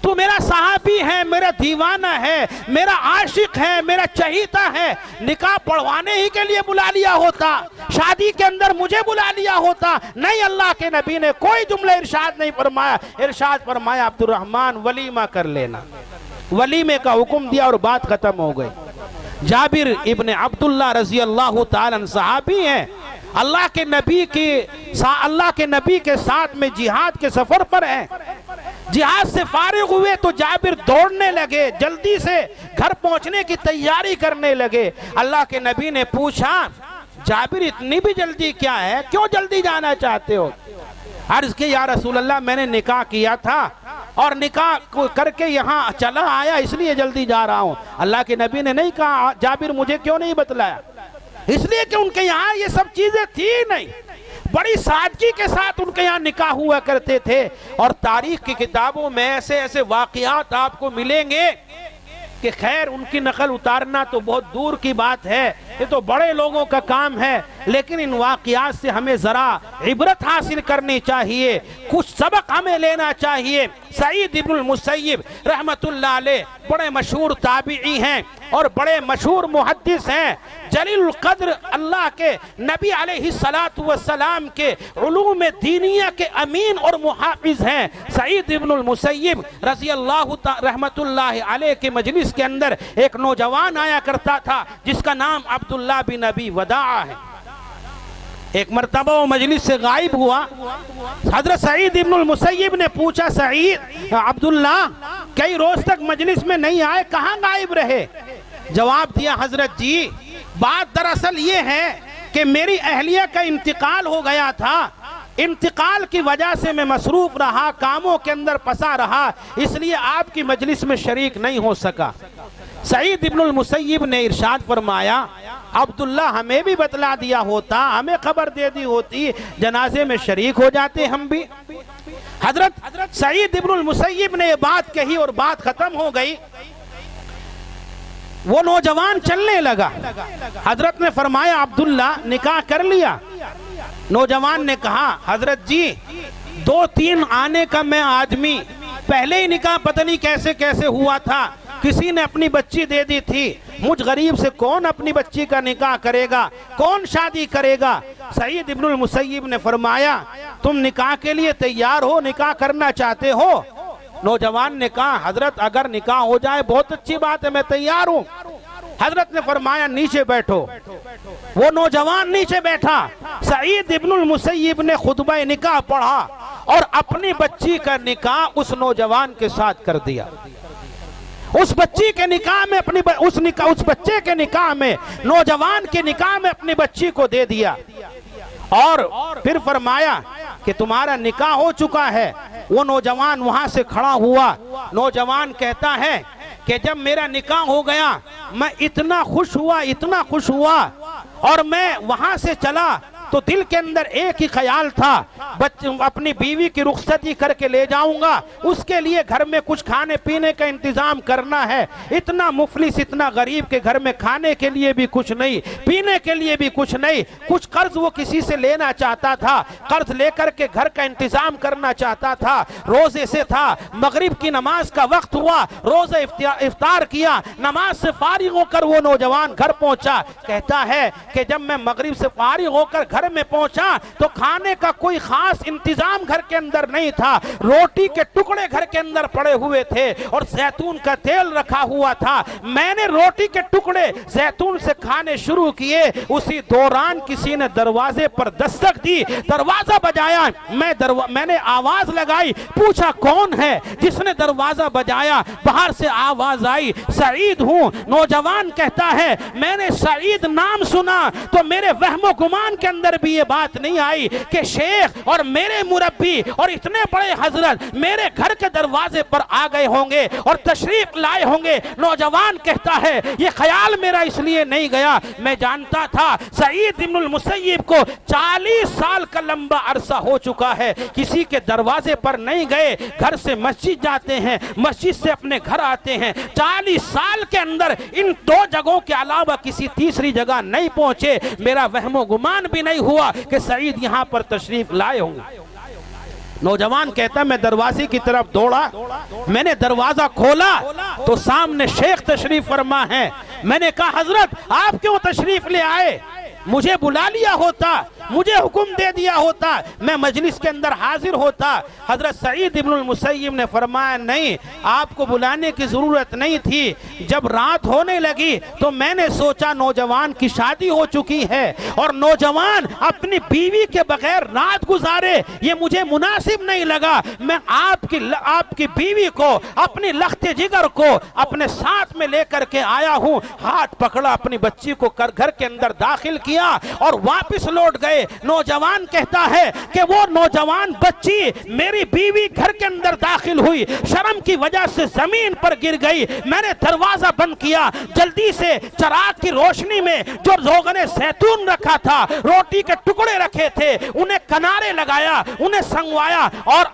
تو میرا صحابی ہے، میرا دیوانہ ہے، میرا عاشق ہے، میرا چہیتا ہے، نکاح پڑھوانے ہی کے لیے بلا لیا ہوتا، شادی کے اندر مجھے بلا لیا ہوتا۔ نہیں، اللہ کے نبی نے کوئی جملہ ارشاد نہیں فرمایا، ارشاد فرمایا عبد الرحمن ولیمہ کر لینا، ولیمے کا حکم دیا اور بات ختم ہو گئی۔ جابر ابن عبداللہ رضی اللہ تعالیٰ صحابی ہیں، اللہ کے نبی کے ساتھ میں جہاد کے سفر پر ہیں، جہاد سے فارغ ہوئے تو جابر دوڑنے لگے، جلدی سے گھر پہنچنے کی تیاری کرنے لگے۔ اللہ کے نبی نے پوچھا، جابر اتنی بھی جلدی کیا ہے، کیوں جلدی جانا چاہتے ہو؟ عرض کہ یا رسول اللہ میں نے نکاح کیا تھا اور نکاح کر کے یہاں چلا آیا اس لیے جلدی جا رہا ہوں۔ اللہ کے نبی نے نہیں کہا جابر مجھے کیوں نہیں بتلایا، اس لیے کہ ان کے یہاں یہ سب چیزیں تھی نہیں، بڑی سادگی کے ساتھ ان کے یہاں نکاح ہوا کرتے تھے۔ اور تاریخ کی کتابوں میں ایسے ایسے واقعات آپ کو ملیں گے کہ خیر ان کی نقل اتارنا تو بہت دور کی بات ہے، یہ تو بڑے لوگوں کا کام ہے، لیکن ان واقعات سے ہمیں ذرا عبرت حاصل کرنی چاہیے، کچھ سبق ہمیں لینا چاہیے۔ سعید ابن المسیب رحمت اللہ علیہ بڑے مشہور تابعی ہیں اور بڑے مشہور محدث ہیں، جلیل القدر اللہ کے نبی علیہ السلام کے علوم دینیہ کے امین اور محافظ ہیں۔ سعید ابن المسیب رضی اللہ رحمت اللہ علیہ کے مجلس کے اندر ایک نوجوان آیا کرتا تھا جس کا نام عبداللہ بن ابی وداع ہے۔ ایک مرتبہ وہ مجلس سے غائب ہوا، حضرت سعید ابن المسیب نے پوچھا سعید عبداللہ کئی روز تک مجلس میں نہیں آئے، کہاں غائب رہے؟ جواب دیا حضرت جی بات دراصل یہ ہے کہ میری اہلیہ کا انتقال ہو گیا تھا، انتقال کی وجہ سے میں مصروف رہا، کاموں کے اندر پھنسا رہا، اس لیے آپ کی مجلس میں شریک نہیں ہو سکا۔ سعید ابن المسیب نے ارشاد فرمایا عبداللہ ہمیں بھی بتلا دیا ہوتا، ہمیں خبر دے دی ہوتی، جنازے میں شریک ہو جاتے ہم بھی۔ حضرت سعید ابن المسیب نے یہ بات کہی اور بات ختم ہو گئی۔ وہ نوجوان چلنے لگا، حضرت نے فرمایا عبداللہ نکاح کر لیا؟ نوجوان نے کہا حضرت جی 2-3 آنے کا میں آدمی، پہلے ہی نکاح پتہ نہیں کیسے کیسے ہوا تھا، کسی نے اپنی بچی دے دی تھی، مجھ غریب سے کون اپنی بچی کا نکاح کرے گا، کون شادی کرے گا؟ سعید ابن المسیب نے فرمایا تم نکاح کے لیے تیار ہو، نکاح کرنا چاہتے ہو؟ نوجوان نے کہا حضرت اگر نکاح ہو جائے بہت اچھی بات ہے، میں تیار ہوں۔ حضرت نے فرمایا نیچے بیٹھو۔ وہ نوجوان نیچے بیٹھا، سعید ابن المسیب نے خطبہ نکاح پڑھا اور اپنی بچی کا نکاح اس نوجوان کے ساتھ کر دیا۔ اس بچی کے نکاح میں اس بچے کے نکاح میں، نوجوان کے نکاح میں اپنی بچی کو دے دیا اور پھر فرمایا کہ تمہارا نکاح ہو چکا ہے۔ وہ نوجوان وہاں سے کھڑا ہوا، نوجوان کہتا ہے کہ جب میرا نکاح ہو گیا میں اتنا خوش ہوا اور میں وہاں سے چلا تو دل کے اندر ایک ہی خیال تھا اپنی بیوی کی رخصتی کر کے لے جاؤں گا، اس کے لیے گھر میں کچھ کھانے پینے کا انتظام کرنا ہے۔ اتنا مفلس اتنا غریب کے گھر میں کھانے کے لیے بھی کچھ نہیں، پینے کے لیے بھی کچھ نہیں، کچھ قرض وہ کسی سے لینا چاہتا تھا، قرض لے کر کے گھر کا انتظام کرنا چاہتا تھا۔ روزے سے تھا، مغرب کی نماز کا وقت ہوا، روزہ افطار کیا، نماز سے فارغ ہو کر وہ نوجوان گھر پہنچا۔ کہتا ہے کہ جب میں مغرب سے فارغ ہو کر گھر میں پہنچا تو کھانے کا کوئی خاص انتظام گھر کے اندر نہیں تھا، روٹی کے ٹکڑے گھر کے اندر پڑے ہوئے تھے اور زیتون کا تیل رکھا ہوا تھا۔ میں نے روٹی کے ٹکڑے زیتون سے کھانے شروع کیے، اسی دوران کسی نے دروازے پر دستک دی، دروازہ بجایا، میں نے آواز لگائی، پوچھا کون ہے؟ جس نے دروازہ بجایا باہر سے آواز آئی سعید ہوں۔ نوجوان کہتا ہے میں نے سعید نام سنا تو میرے وہم و گمان کے اندر بھی یہ بات نہیں آئی کہ شیخ اور میرے مربی اور اتنے بڑے حضرت میرے گھر کے دروازے پر آ گئے ہوں گے اور تشریف لائے ہوں گے۔ نوجوان کہتا ہے یہ خیال میرا اس لیے نہیں گیا، میں جانتا تھا سعید ابن المسیب کو 40 سال کا لمبا عرصہ ہو چکا ہے، کسی کے دروازے پر نہیں گئے، گھر سے مسجد جاتے ہیں، مسجد سے اپنے گھر آتے ہیں، 40 سال کے اندر ان 2 جگہوں کے علاوہ کسی تیسری جگہ نہیں پہنچے، میرا وہم و گمان بھی نہیں ہوا کہ سعید یہاں پر تشریف لائے ہوں گے۔ نوجوان کہتا ہے میں دروازے کی طرف دوڑا، میں نے دروازہ کھولا تو سامنے شیخ تشریف فرما ہے۔ میں نے کہا حضرت آپ کیوں تشریف لے آئے؟ مجھے بلا لیا ہوتا، مجھے حکم دے دیا ہوتا، میں مجلس کے اندر حاضر ہوتا۔ حضرت سعید ابن المسیب نے فرمایا نہیں، آپ کو بلانے کی ضرورت نہیں تھی، جب رات ہونے لگی تو میں نے سوچا نوجوان کی شادی ہو چکی ہے اور نوجوان اپنی بیوی کے بغیر رات گزارے، یہ مجھے مناسب نہیں لگا، میں آپ کی بیوی کو، اپنی لخت جگر کو اپنے ساتھ میں لے کر کے آیا ہوں۔ ہاتھ پکڑا، اپنی بچی کو گھر کے اندر داخل کیا اور واپس لوٹ گئے۔ گئے. نوجوان کہتا ہے کہ وہ نوجوان بچی میری بیوی گھر کے اندر داخل ہوئی, شرم کی وجہ سے زمین پر گر گئی. میں نے دروازہ بند کیا, جلدی سے چراغ کی روشنی میں جو روغن زیتون رکھا تھا, روٹی کے ٹکڑے رکھے تھے, انہیں کنارے لگایا, انہیں سنگوایا اور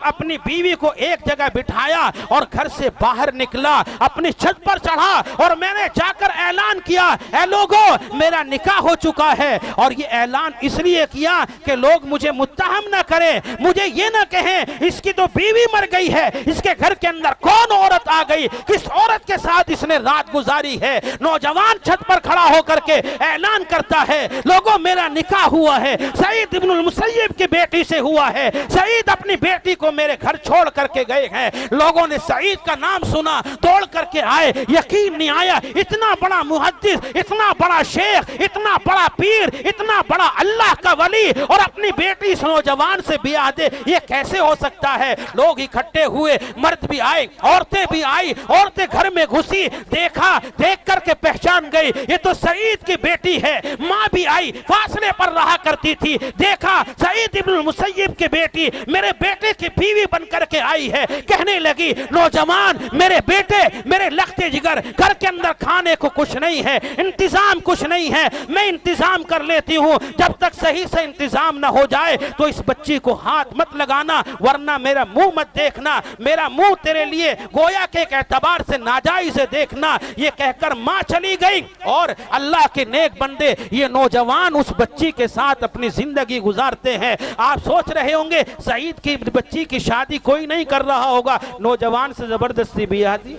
اپنی بیوی کو ایک جگہ بٹھایا اور گھر سے باہر نکلا, اپنی چھت پر چڑھا اور میں نے جا کر اعلان کیا, اے لوگو میرا نکاح ہو چکا ہے. اور یہ اعلان اس لیے کیا کہ لوگ مجھے متہم نہ کریں, مجھے یہ نہ کہیں اس کی تو بیوی مر گئی ہے, اس کے گھر کے اندر کون عورت آ گئی, کس عورت کے ساتھ اس نے رات گزاری ہے. نوجوان چھت پر کھڑا ہو کر کے اعلان کرتا ہے, لوگوں میرا نکاح ہوا ہے, سعید ابن المسیب کی بیٹی سے ہوا ہے. سعید اپنی بیٹی کو میرے گھر چھوڑ کر کے گئے ہیں. لوگوں نے سعید کا نام سنا, دوڑ کر کے آئے, یقین نہیں آیا اتنا بڑا محدث, اتنا بڑا شیخ, اتنا بڑا پیر, اتنا بڑا اللہ کا ولی اور اپنی بیٹی اس نوجوان سے بیاہ دے, یہ کیسے ہو سکتا ہے. لوگ اکٹھے ہوئے, مرد بھی آئے, عورتیں بھی آئی, عورتیں گھر میں گھسی, دیکھا, دیکھ کر کے پہچان گئی یہ تو سعید کی بیٹی ہے. ماں بھی آئی, فاصلے پر رہا کرتی تھی, دیکھا سعید ابن المسیب کی بیٹی میرے بیٹے کی بیوی بن کر کے آئی ہے. کہنے لگی, نوجوان میرے بیٹے, میرے لخت جگر, گھر کے اندر کھانے کو کچھ نہیں ہے, انتظام کچھ نہیں ہے, میں انتظام کر لیتی ہوں, جب تک صحیح سے انتظام نہ ہو جائے تو اس بچی کو ہاتھ مت لگانا, ورنہ میرا منہ مت دیکھنا, میرا منہ تیرے لیے گویا کہ ایک اعتبار سے ناجائز ہے دیکھنا. یہ کہہ کر ماں چلی گئی اور اللہ کے نیک بندے یہ نوجوان اس بچی کے ساتھ اپنی زندگی گزارتے ہیں. آپ سوچ رہے ہوں گے سعید کی بچی کی شادی کوئی نہیں کر رہا ہوگا, نوجوان سے زبردستی بیاہ دی,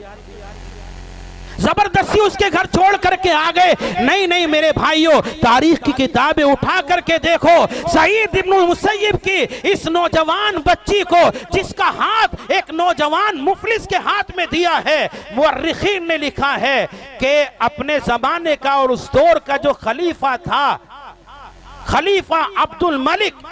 زبردستی اس کے گھر چھوڑ کر کے آ گئے. نہیں نہیں میرے بھائیوں, تاریخ کی کتابیں اٹھا کر کے دیکھو, سعید ابن المسیب کی اس نوجوان بچی کو جس کا ہاتھ ایک نوجوان مفلس کے ہاتھ میں دیا ہے, مورخین نے لکھا ہے کہ اپنے زمانے کا اور اس دور کا جو خلیفہ تھا, خلیفہ عبد الملک,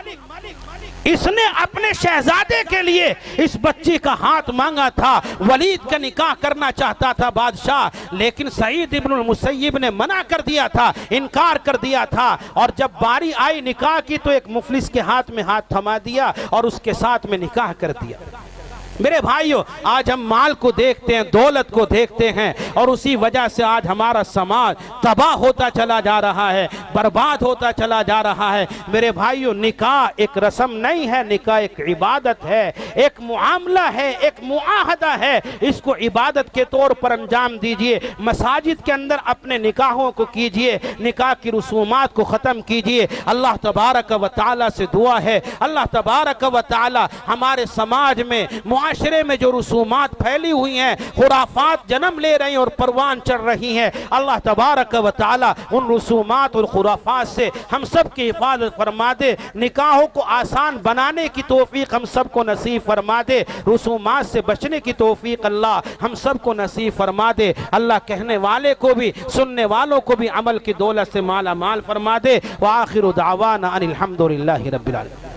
اس نے اپنے شہزادے کے لیے اس بچی کا ہاتھ مانگا تھا. ولید کا نکاح کرنا چاہتا تھا بادشاہ, لیکن سعید ابن المسیب نے منع کر دیا تھا, انکار کر دیا تھا. اور جب باری آئی نکاح کی تو ایک مفلس کے ہاتھ میں ہاتھ تھما دیا اور اس کے ساتھ میں نکاح کر دیا. میرے بھائیوں, آج ہم مال کو دیکھتے ہیں, دولت کو دیکھتے ہیں, اور اسی وجہ سے آج ہمارا سماج تباہ ہوتا چلا جا رہا ہے, برباد ہوتا چلا جا رہا ہے. میرے بھائیوں, نکاح ایک رسم نہیں ہے, نکاح ایک عبادت ہے, ایک معاملہ ہے, ایک معاہدہ ہے. اس کو عبادت کے طور پر انجام دیجئے. مساجد کے اندر اپنے نکاحوں کو کیجئے, نکاح کی رسومات کو ختم کیجئے. اللہ تبارک و تعالی سے دعا ہے, اللہ تبارک و تعالی ہمارے سماج میں, معاشرے میں جو رسومات پھیلی ہوئی ہیں, خرافات جنم لے رہی ہیں اور پروان چڑھ رہی ہیں, اللہ تبارک و تعالی ان رسومات اور خرافات سے ہم سب کی حفاظت فرما دے. نکاحوں کو آسان بنانے کی توفیق ہم سب کو نصیب فرما دے. رسومات سے بچنے کی توفیق اللہ ہم سب کو نصیب فرما دے. اللہ کہنے والے کو بھی, سننے والوں کو بھی عمل کی دولت سے مالا مال فرما دے. وآخر دعوانا ان الحمدللہ رب العالمین.